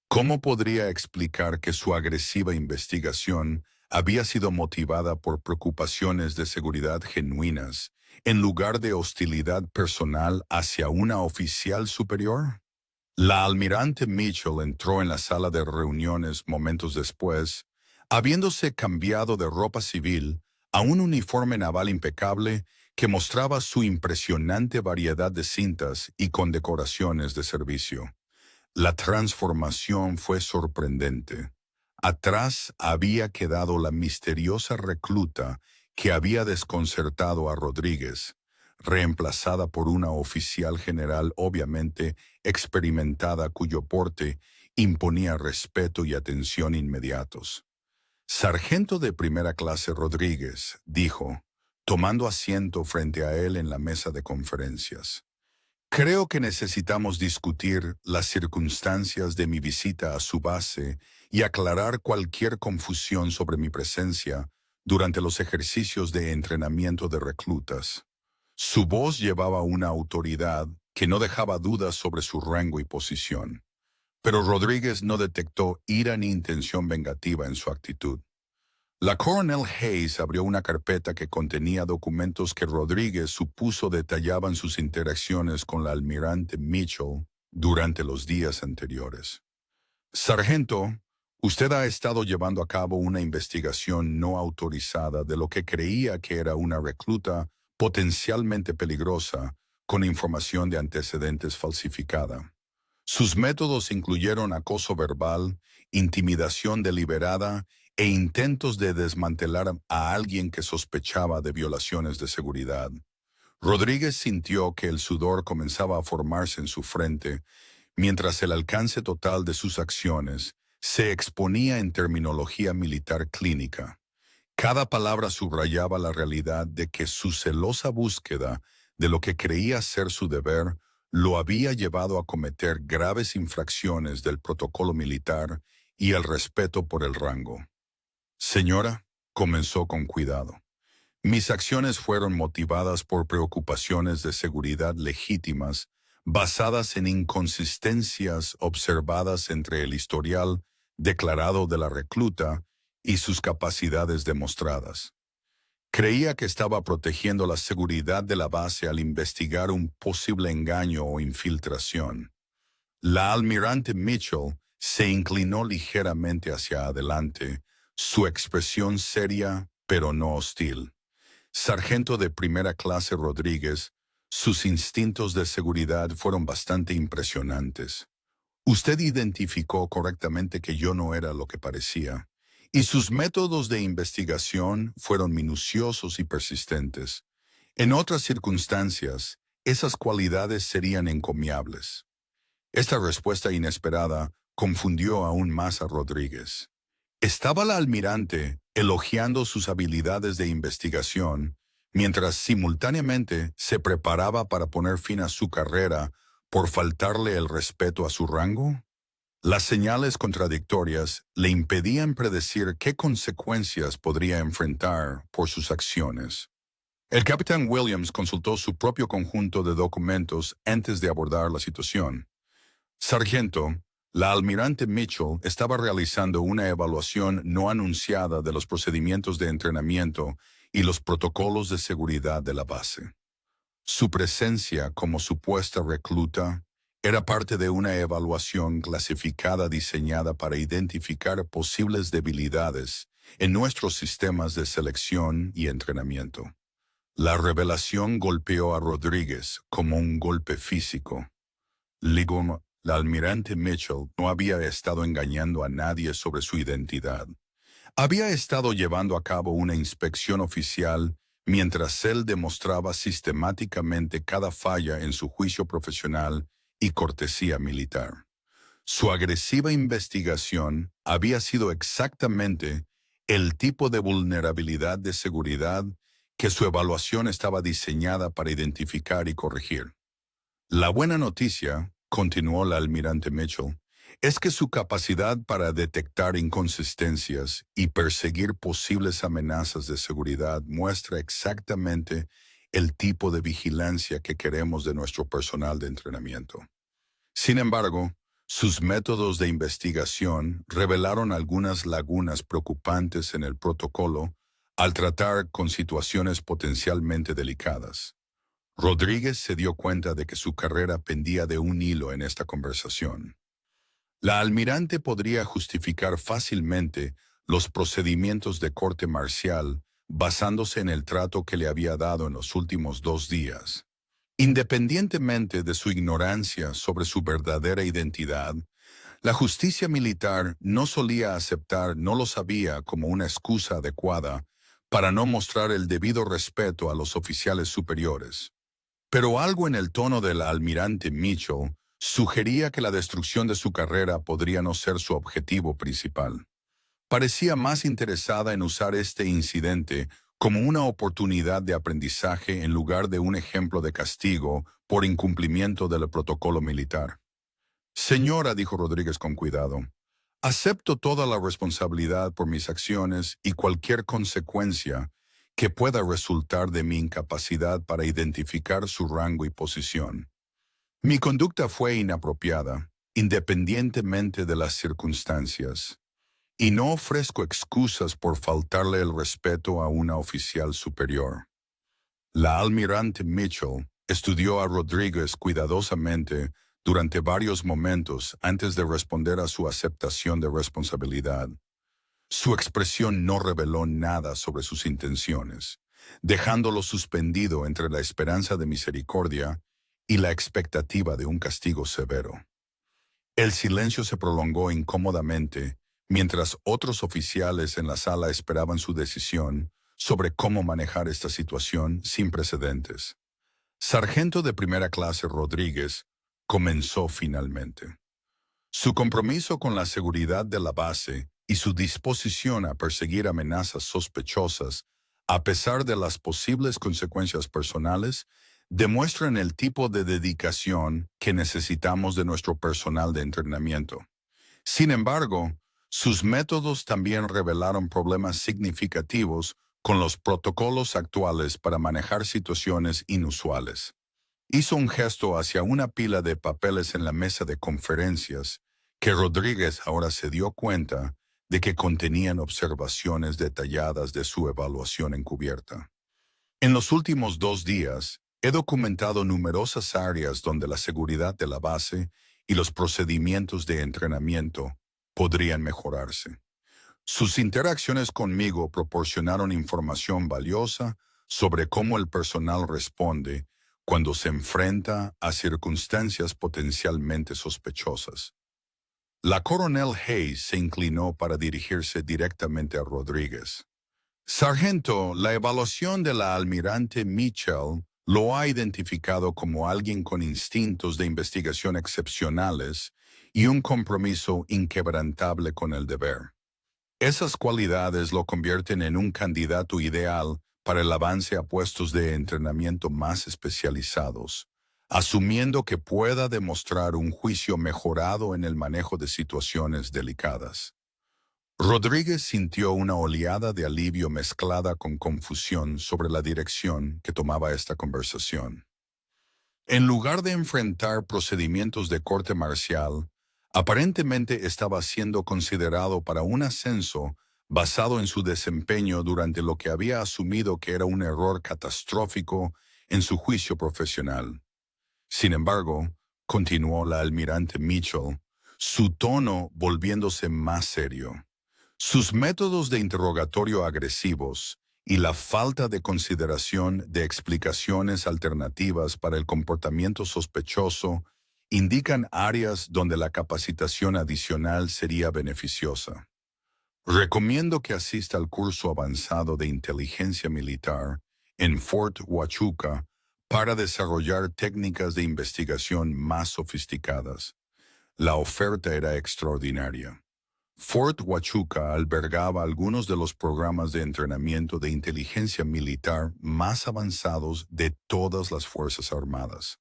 ¿Cómo podría explicar que su agresiva investigación había sido motivada por preocupaciones de seguridad genuinas, en lugar de hostilidad personal hacia una oficial superior? La almirante Mitchell entró en la sala de reuniones momentos después, habiéndose cambiado de ropa civil a un uniforme naval impecable que mostraba su impresionante variedad de cintas y condecoraciones de servicio. La transformación fue sorprendente. Atrás había quedado la misteriosa recluta que había desconcertado a Rodríguez, reemplazada por una oficial general obviamente experimentada cuyo porte imponía respeto y atención inmediatos. Sargento de primera clase Rodríguez, dijo, tomando asiento frente a él en la mesa de conferencias. Creo que necesitamos discutir las circunstancias de mi visita a su base y aclarar cualquier confusión sobre mi presencia durante los ejercicios de entrenamiento de reclutas. Su voz llevaba una autoridad que no dejaba dudas sobre su rango y posición. Pero Rodríguez no detectó ira ni intención vengativa en su actitud. La Coronel Hayes abrió una carpeta que contenía documentos que Rodríguez supuso detallaban sus interacciones con la almirante Mitchell durante los días anteriores. Sargento, usted ha estado llevando a cabo una investigación no autorizada de lo que creía que era una recluta potencialmente peligrosa con información de antecedentes falsificada. Sus métodos incluyeron acoso verbal, intimidación deliberada e intentos de desmantelar a alguien que sospechaba de violaciones de seguridad. Rodríguez sintió que el sudor comenzaba a formarse en su frente, mientras el alcance total de sus acciones se exponía en terminología militar clínica. Cada palabra subrayaba la realidad de que su celosa búsqueda de lo que creía ser su deber lo había llevado a cometer graves infracciones del protocolo militar y el respeto por el rango. Señora, comenzó con cuidado. Mis acciones fueron motivadas por preocupaciones de seguridad legítimas, basadas en inconsistencias observadas entre el historial declarado de la recluta y sus capacidades demostradas. Creía que estaba protegiendo la seguridad de la base al investigar un posible engaño o infiltración. La almirante Mitchell se inclinó ligeramente hacia adelante, su expresión seria pero no hostil. Sargento de primera clase Rodríguez, sus instintos de seguridad fueron bastante impresionantes. Usted identificó correctamente que yo no era lo que parecía, y sus métodos de investigación fueron minuciosos y persistentes. En otras circunstancias, esas cualidades serían encomiables. Esta respuesta inesperada confundió aún más a Rodríguez. Estaba la almirante elogiando sus habilidades de investigación, mientras simultáneamente se preparaba para poner fin a su carrera por faltarle el respeto a su rango. Las señales contradictorias le impedían predecir qué consecuencias podría enfrentar por sus acciones. El capitán Williams consultó su propio conjunto de documentos antes de abordar la situación. Sargento, la almirante Mitchell estaba realizando una evaluación no anunciada de los procedimientos de entrenamiento y los protocolos de seguridad de la base. Su presencia como supuesta recluta era parte de una evaluación clasificada diseñada para identificar posibles debilidades en nuestros sistemas de selección y entrenamiento. La revelación golpeó a Rodríguez como un golpe físico. La almirante Mitchell no había estado engañando a nadie sobre su identidad. Había estado llevando a cabo una inspección oficial mientras él demostraba sistemáticamente cada falla en su juicio profesional y cortesía militar. Su agresiva investigación había sido exactamente el tipo de vulnerabilidad de seguridad que su evaluación estaba diseñada para identificar y corregir. La buena noticia, continuó la almirante Mitchell, es que su capacidad para detectar inconsistencias y perseguir posibles amenazas de seguridad muestra exactamente el tipo de vigilancia que queremos de nuestro personal de entrenamiento. Sin embargo, sus métodos de investigación revelaron algunas lagunas preocupantes en el protocolo al tratar con situaciones potencialmente delicadas. Rodríguez se dio cuenta de que su carrera pendía de un hilo en esta conversación. La almirante podría justificar fácilmente los procedimientos de corte marcial basándose en el trato que le había dado en los últimos 2 días. Independientemente de su ignorancia sobre su verdadera identidad, la justicia militar no solía aceptar no lo sabía como una excusa adecuada para no mostrar el debido respeto a los oficiales superiores. Pero algo en el tono del almirante Mitchell sugería que la destrucción de su carrera podría no ser su objetivo principal. Parecía más interesada en usar este incidente como una oportunidad de aprendizaje en lugar de un ejemplo de castigo por incumplimiento del protocolo militar. Señora, dijo Rodríguez con cuidado, Acepto toda la responsabilidad por mis acciones y cualquier consecuencia que pueda resultar de mi incapacidad para identificar su rango y posición. Mi conducta fue inapropiada, independientemente de las circunstancias, y no ofrezco excusas por faltarle el respeto a una oficial superior. La almirante Mitchell estudió a Rodríguez cuidadosamente durante varios momentos antes de responder a su aceptación de responsabilidad. Su expresión no reveló nada sobre sus intenciones, dejándolo suspendido entre la esperanza de misericordia y la expectativa de un castigo severo. El silencio se prolongó incómodamente mientras otros oficiales en la sala esperaban su decisión sobre cómo manejar esta situación sin precedentes. Sargento de primera clase Rodríguez comenzó finalmente. Su compromiso con la seguridad de la base y su disposición a perseguir amenazas sospechosas, a pesar de las posibles consecuencias personales, demuestran el tipo de dedicación que necesitamos de nuestro personal de entrenamiento. Sin embargo, sus métodos también revelaron problemas significativos con los protocolos actuales para manejar situaciones inusuales. Hizo un gesto hacia una pila de papeles en la mesa de conferencias que Rodríguez ahora se dio cuenta de que contenían observaciones detalladas de su evaluación encubierta. En los últimos 2 días, he documentado numerosas áreas donde la seguridad de la base y los procedimientos de entrenamiento podrían mejorarse. Sus interacciones conmigo proporcionaron información valiosa sobre cómo el personal responde cuando se enfrenta a circunstancias potencialmente sospechosas. La coronel Hayes se inclinó para dirigirse directamente a Rodríguez. Sargento, la evaluación de la almirante Mitchell lo ha identificado como alguien con instintos de investigación excepcionales y un compromiso inquebrantable con el deber. Esas cualidades lo convierten en un candidato ideal para el avance a puestos de entrenamiento más especializados, asumiendo que pueda demostrar un juicio mejorado en el manejo de situaciones delicadas. Rodríguez sintió una oleada de alivio mezclada con confusión sobre la dirección que tomaba esta conversación. En lugar de enfrentar procedimientos de corte marcial, aparentemente estaba siendo considerado para un ascenso basado en su desempeño durante lo que había asumido que era un error catastrófico en su juicio profesional. Sin embargo, continuó la almirante Mitchell, su tono volviéndose más serio. Sus métodos de interrogatorio agresivos y la falta de consideración de explicaciones alternativas para el comportamiento sospechoso indican áreas donde la capacitación adicional sería beneficiosa. Recomiendo que asista al curso avanzado de inteligencia militar en Fort Huachuca para desarrollar técnicas de investigación más sofisticadas. La oferta era extraordinaria. Fort Huachuca albergaba algunos de los programas de entrenamiento de inteligencia militar más avanzados de todas las Fuerzas Armadas.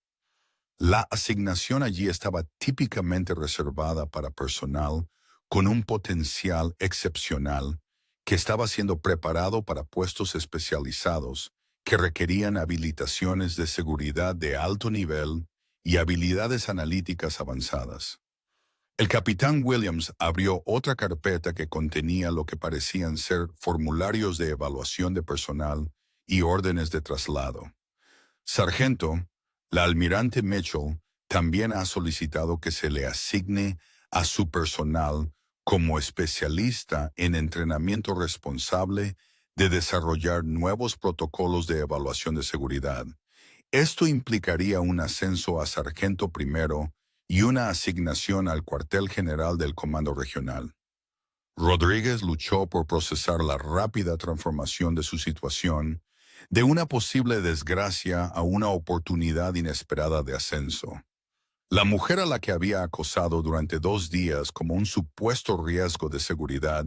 La asignación allí estaba típicamente reservada para personal con un potencial excepcional que estaba siendo preparado para puestos especializados que requerían habilitaciones de seguridad de alto nivel y habilidades analíticas avanzadas. El capitán Williams abrió otra carpeta que contenía lo que parecían ser formularios de evaluación de personal y órdenes de traslado. Sargento, la almirante Mitchell también ha solicitado que se le asigne a su personal como especialista en entrenamiento responsable de desarrollar nuevos protocolos de evaluación de seguridad. Esto implicaría un ascenso a sargento primero y una asignación al cuartel general del Comando Regional. Rodríguez luchó por procesar la rápida transformación de su situación de una posible desgracia a una oportunidad inesperada de ascenso. La mujer a la que había acosado durante 2 días como un supuesto riesgo de seguridad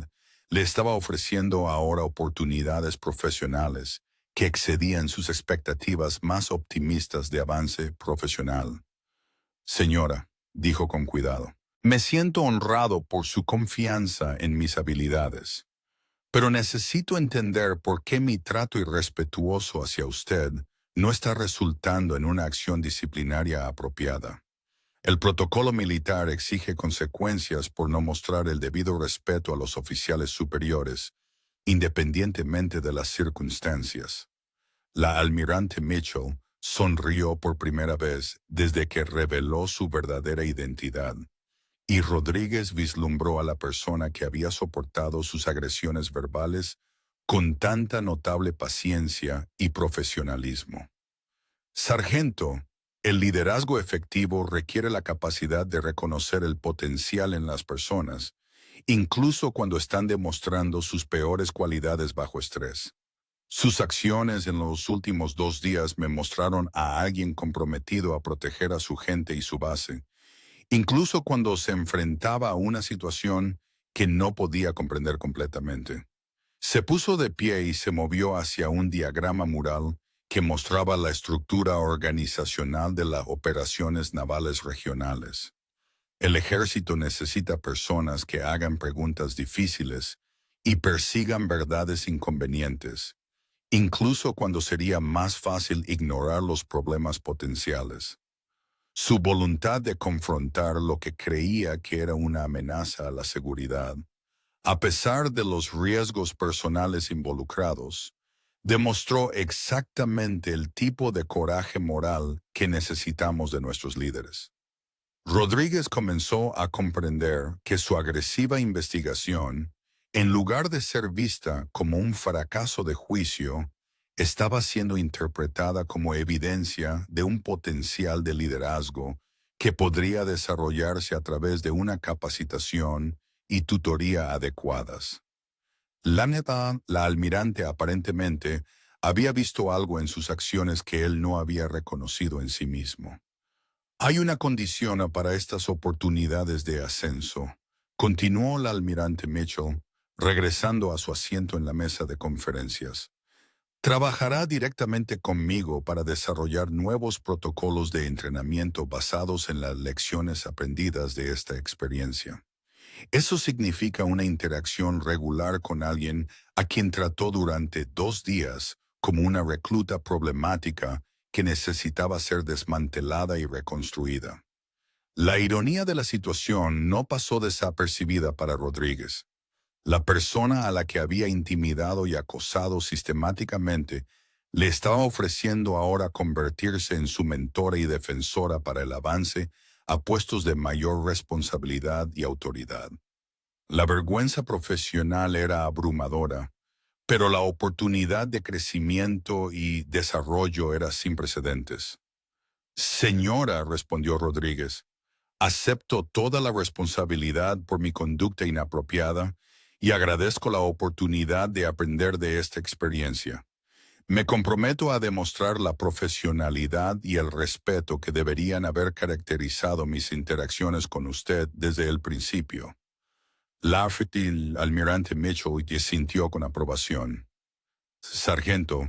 le estaba ofreciendo ahora oportunidades profesionales que excedían sus expectativas más optimistas de avance profesional. Señora, dijo con cuidado, Me siento honrado por su confianza en mis habilidades, pero necesito entender por qué mi trato irrespetuoso hacia usted no está resultando en una acción disciplinaria apropiada. El protocolo militar exige consecuencias por no mostrar el debido respeto a los oficiales superiores, independientemente de las circunstancias. La almirante Mitchell sonrió por primera vez desde que reveló su verdadera identidad, y Rodríguez vislumbró a la persona que había soportado sus agresiones verbales con tanta notable paciencia y profesionalismo. Sargento, el liderazgo efectivo requiere la capacidad de reconocer el potencial en las personas, incluso cuando están demostrando sus peores cualidades bajo estrés. Sus acciones en los últimos 2 días me mostraron a alguien comprometido a proteger a su gente y su base, incluso cuando se enfrentaba a una situación que no podía comprender completamente. Se puso de pie y se movió hacia un diagrama mural que mostraba la estructura organizacional de las operaciones navales regionales. El ejército necesita personas que hagan preguntas difíciles y persigan verdades inconvenientes, incluso cuando sería más fácil ignorar los problemas potenciales. Su voluntad de confrontar lo que creía que era una amenaza a la seguridad, a pesar de los riesgos personales involucrados, demostró exactamente el tipo de coraje moral que necesitamos de nuestros líderes. Rodríguez comenzó a comprender que su agresiva investigación, en lugar de ser vista como un fracaso de juicio, estaba siendo interpretada como evidencia de un potencial de liderazgo que podría desarrollarse a través de una capacitación y tutoría adecuadas. La almirante aparentemente había visto algo en sus acciones que él no había reconocido en sí mismo. Hay una condición para estas oportunidades de ascenso, continuó la almirante Mitchell, regresando a su asiento en la mesa de conferencias. Trabajará directamente conmigo para desarrollar nuevos protocolos de entrenamiento basados en las lecciones aprendidas de esta experiencia. Eso significa una interacción regular con alguien a quien trató durante 2 días como una recluta problemática que necesitaba ser desmantelada y reconstruida. La ironía de la situación no pasó desapercibida para Rodríguez. La persona a la que había intimidado y acosado sistemáticamente le estaba ofreciendo ahora convertirse en su mentora y defensora para el avance a puestos de mayor responsabilidad y autoridad. La vergüenza profesional era abrumadora, pero la oportunidad de crecimiento y desarrollo era sin precedentes. Señora, respondió Rodríguez, acepto toda la responsabilidad por mi conducta inapropiada y agradezco la oportunidad de aprender de esta experiencia. Me comprometo a demostrar la profesionalidad y el respeto que deberían haber caracterizado mis interacciones con usted desde el principio. Lafferty y el almirante Mitchell disintió con aprobación. Sargento,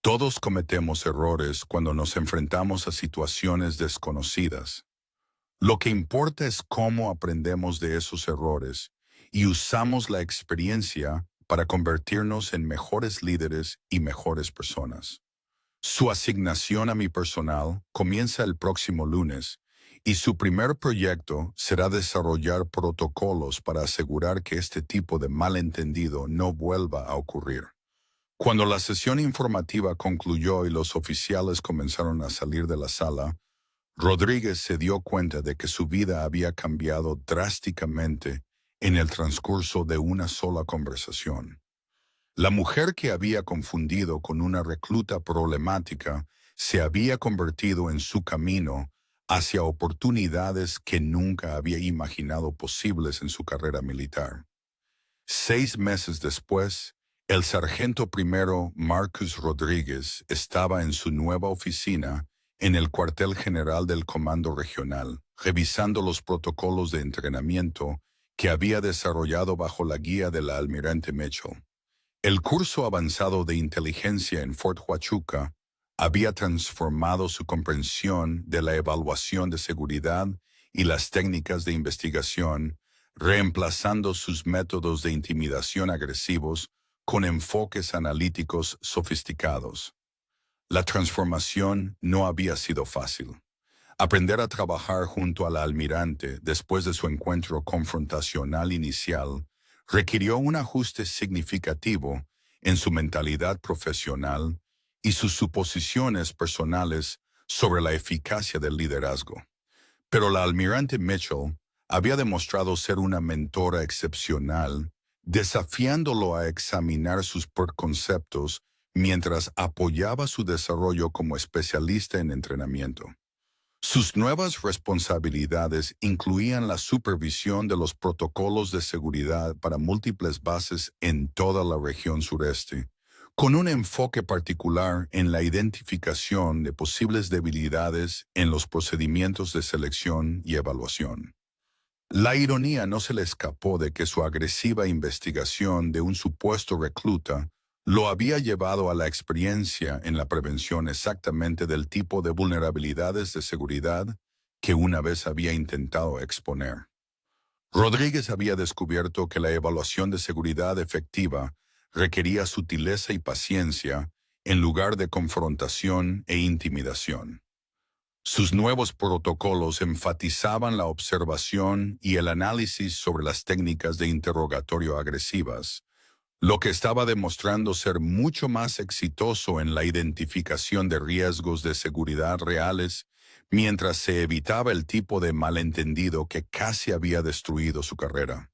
todos cometemos errores cuando nos enfrentamos a situaciones desconocidas. Lo que importa es cómo aprendemos de esos errores y usamos la experiencia para convertirnos en mejores líderes y mejores personas. Su asignación a mi personal comienza el próximo lunes y su primer proyecto será desarrollar protocolos para asegurar que este tipo de malentendido no vuelva a ocurrir. Cuando la sesión informativa concluyó y los oficiales comenzaron a salir de la sala, Rodríguez se dio cuenta de que su vida había cambiado drásticamente en el transcurso de una sola conversación. La mujer que había confundido con una recluta problemática se había convertido en su camino hacia oportunidades que nunca había imaginado posibles en su carrera militar. 6 meses después, el sargento primero Marcus Rodríguez estaba en su nueva oficina en el cuartel general del Comando Regional, revisando los protocolos de entrenamiento que había desarrollado bajo la guía de la almirante Mitchell. El curso avanzado de inteligencia en Fort Huachuca había transformado su comprensión de la evaluación de seguridad y las técnicas de investigación, reemplazando sus métodos de intimidación agresivos con enfoques analíticos sofisticados. La transformación no había sido fácil. Aprender a trabajar junto al almirante después de su encuentro confrontacional inicial requirió un ajuste significativo en su mentalidad profesional y sus suposiciones personales sobre la eficacia del liderazgo. Pero la almirante Mitchell había demostrado ser una mentora excepcional, desafiándolo a examinar sus preconceptos mientras apoyaba su desarrollo como especialista en entrenamiento. Sus nuevas responsabilidades incluían la supervisión de los protocolos de seguridad para múltiples bases en toda la región sureste, con un enfoque particular en la identificación de posibles debilidades en los procedimientos de selección y evaluación. La ironía no se le escapó de que su agresiva investigación de un supuesto recluta lo había llevado a la experiencia en la prevención exactamente del tipo de vulnerabilidades de seguridad que una vez había intentado exponer. Rodríguez había descubierto que la evaluación de seguridad efectiva requería sutileza y paciencia en lugar de confrontación e intimidación. Sus nuevos protocolos enfatizaban la observación y el análisis sobre las técnicas de interrogatorio agresivas, lo que estaba demostrando ser mucho más exitoso en la identificación de riesgos de seguridad reales, mientras se evitaba el tipo de malentendido que casi había destruido su carrera.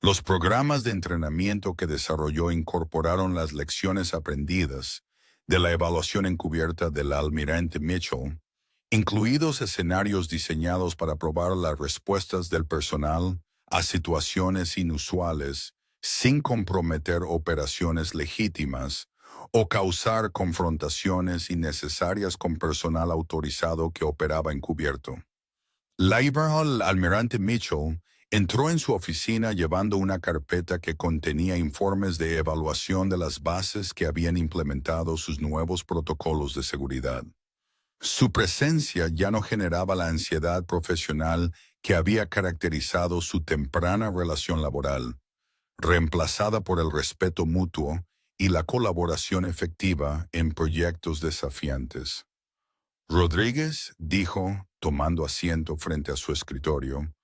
Los programas de entrenamiento que desarrolló incorporaron las lecciones aprendidas de la evaluación encubierta del almirante Mitchell, incluidos escenarios diseñados para probar las respuestas del personal a situaciones inusuales sin comprometer operaciones legítimas o causar confrontaciones innecesarias con personal autorizado que operaba encubierto. El almirante Mitchell entró en su oficina llevando una carpeta que contenía informes de evaluación de las bases que habían implementado sus nuevos protocolos de seguridad. Su presencia ya no generaba la ansiedad profesional que había caracterizado su temprana relación laboral, reemplazada por el respeto mutuo y la colaboración efectiva en proyectos desafiantes. Rodríguez dijo, tomando asiento frente a su escritorio,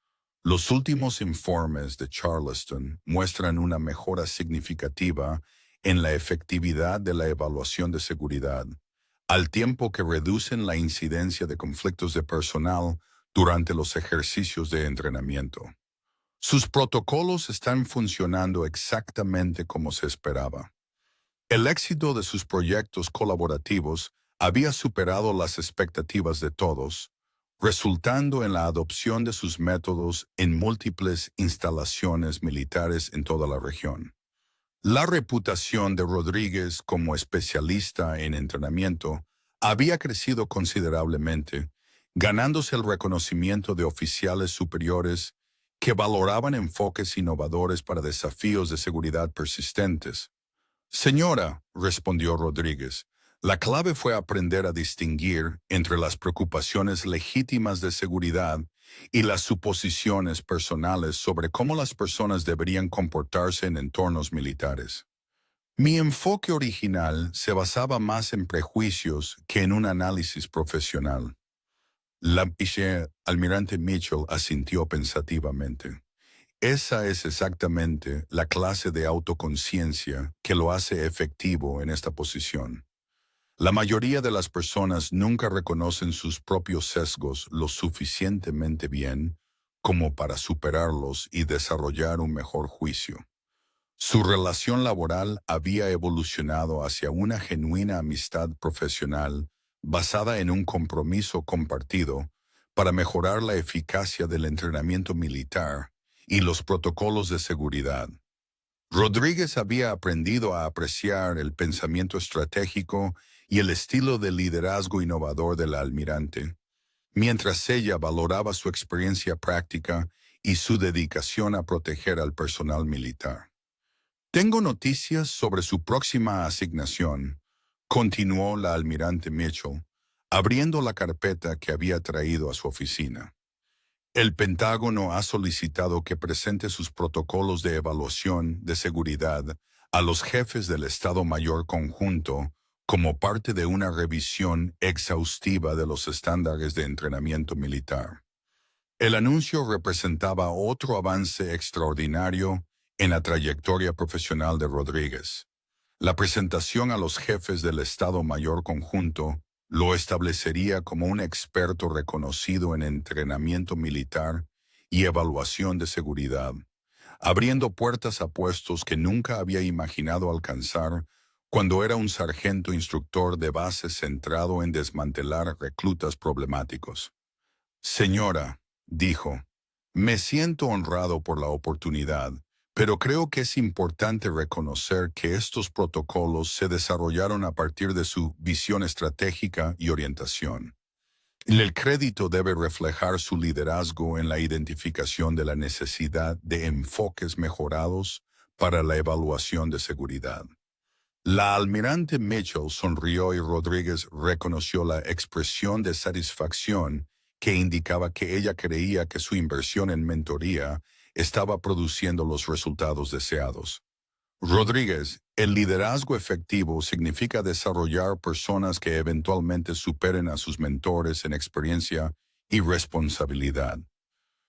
los últimos informes de Charleston muestran una mejora significativa en la efectividad de la evaluación de seguridad, al tiempo que reducen la incidencia de conflictos de personal durante los ejercicios de entrenamiento. Sus protocolos están funcionando exactamente como se esperaba. El éxito de sus proyectos colaborativos había superado las expectativas de todos, resultando en la adopción de sus métodos en múltiples instalaciones militares en toda la región. La reputación de Rodríguez como especialista en entrenamiento había crecido considerablemente, ganándose el reconocimiento de oficiales superiores que valoraban enfoques innovadores para desafíos de seguridad persistentes. Señora, respondió Rodríguez, la clave fue aprender a distinguir entre las preocupaciones legítimas de seguridad y las suposiciones personales sobre cómo las personas deberían comportarse en entornos militares. Mi enfoque original se basaba más en prejuicios que en un análisis profesional. La almirante Mitchell asintió pensativamente. Esa es exactamente la clase de autoconciencia que lo hace efectivo en esta posición. La mayoría de las personas nunca reconocen sus propios sesgos lo suficientemente bien como para superarlos y desarrollar un mejor juicio. Su relación laboral había evolucionado hacia una genuina amistad profesional basada en un compromiso compartido para mejorar la eficacia del entrenamiento militar y los protocolos de seguridad. Rodríguez había aprendido a apreciar el pensamiento estratégico y el estilo de liderazgo innovador del almirante, mientras ella valoraba su experiencia práctica y su dedicación a proteger al personal militar. Tengo noticias sobre su próxima asignación, continuó la almirante Mitchell, abriendo la carpeta que había traído a su oficina. El Pentágono ha solicitado que presente sus protocolos de evaluación de seguridad a los jefes del Estado Mayor Conjunto como parte de una revisión exhaustiva de los estándares de entrenamiento militar. El anuncio representaba otro avance extraordinario en la trayectoria profesional de Rodríguez. La presentación a los jefes del Estado Mayor Conjunto lo establecería como un experto reconocido en entrenamiento militar y evaluación de seguridad, abriendo puertas a puestos que nunca había imaginado alcanzar cuando era un sargento instructor de base centrado en desmantelar reclutas problemáticos. Señora, dijo, me siento honrado por la oportunidad, pero creo que es importante reconocer que estos protocolos se desarrollaron a partir de su visión estratégica y orientación. El crédito debe reflejar su liderazgo en la identificación de la necesidad de enfoques mejorados para la evaluación de seguridad. La almirante Mitchell sonrió y Rodríguez reconoció la expresión de satisfacción que indicaba que ella creía que su inversión en mentoría estaba produciendo los resultados deseados. Rodríguez, el liderazgo efectivo significa desarrollar personas que eventualmente superen a sus mentores en experiencia y responsabilidad.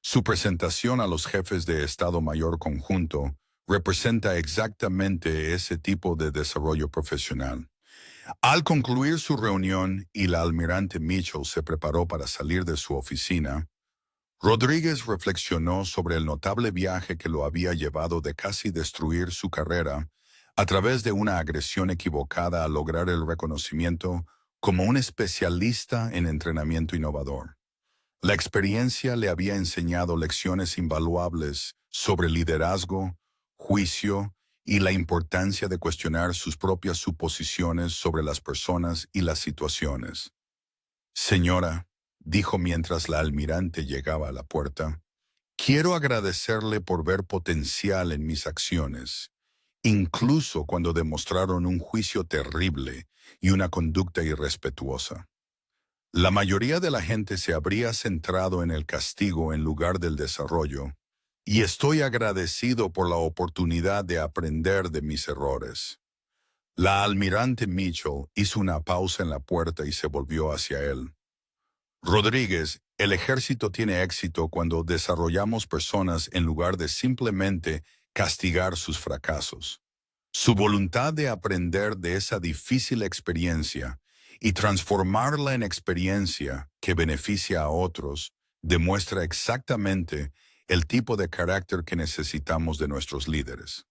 Su presentación a los jefes de Estado Mayor Conjunto representa exactamente ese tipo de desarrollo profesional. Al concluir su reunión y la almirante Mitchell se preparó para salir de su oficina, Rodríguez reflexionó sobre el notable viaje que lo había llevado de casi destruir su carrera a través de una agresión equivocada a lograr el reconocimiento como un especialista en entrenamiento innovador. La experiencia le había enseñado lecciones invaluables sobre liderazgo, juicio y la importancia de cuestionar sus propias suposiciones sobre las personas y las situaciones. Señora, dijo mientras la almirante llegaba a la puerta, quiero agradecerle por ver potencial en mis acciones, incluso cuando demostraron un juicio terrible y una conducta irrespetuosa. La mayoría de la gente se habría centrado en el castigo en lugar del desarrollo, y estoy agradecido por la oportunidad de aprender de mis errores. La almirante Mitchell hizo una pausa en la puerta y se volvió hacia él. Rodríguez, el ejército tiene éxito cuando desarrollamos personas en lugar de simplemente castigar sus fracasos. Su voluntad de aprender de esa difícil experiencia y transformarla en experiencia que beneficia a otros demuestra exactamente el tipo de carácter que necesitamos de nuestros líderes.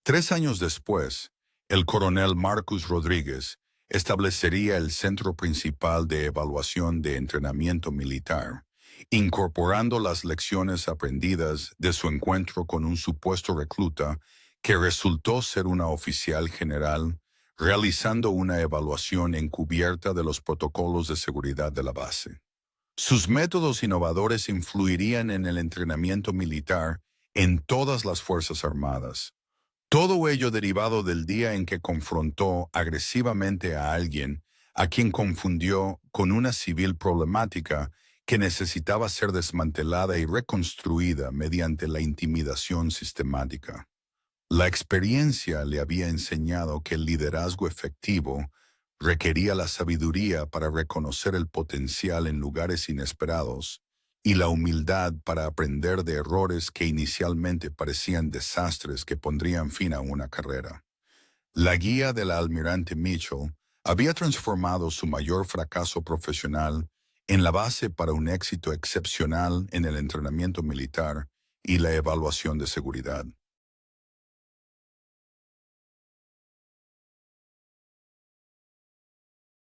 3 años después, el coronel Marcus Rodríguez establecería el centro principal de evaluación de entrenamiento militar, incorporando las lecciones aprendidas de su encuentro con un supuesto recluta que resultó ser una oficial general, realizando una evaluación encubierta de los protocolos de seguridad de la base. Sus métodos innovadores influirían en el entrenamiento militar en todas las Fuerzas Armadas. Todo ello derivado del día en que confrontó agresivamente a alguien a quien confundió con una civil problemática que necesitaba ser desmantelada y reconstruida mediante la intimidación sistemática. La experiencia le había enseñado que el liderazgo efectivo requería la sabiduría para reconocer el potencial en lugares inesperados y la humildad para aprender de errores que inicialmente parecían desastres que pondrían fin a una carrera. La guía de la almirante Mitchell había transformado su mayor fracaso profesional en la base para un éxito excepcional en el entrenamiento militar y la evaluación de seguridad.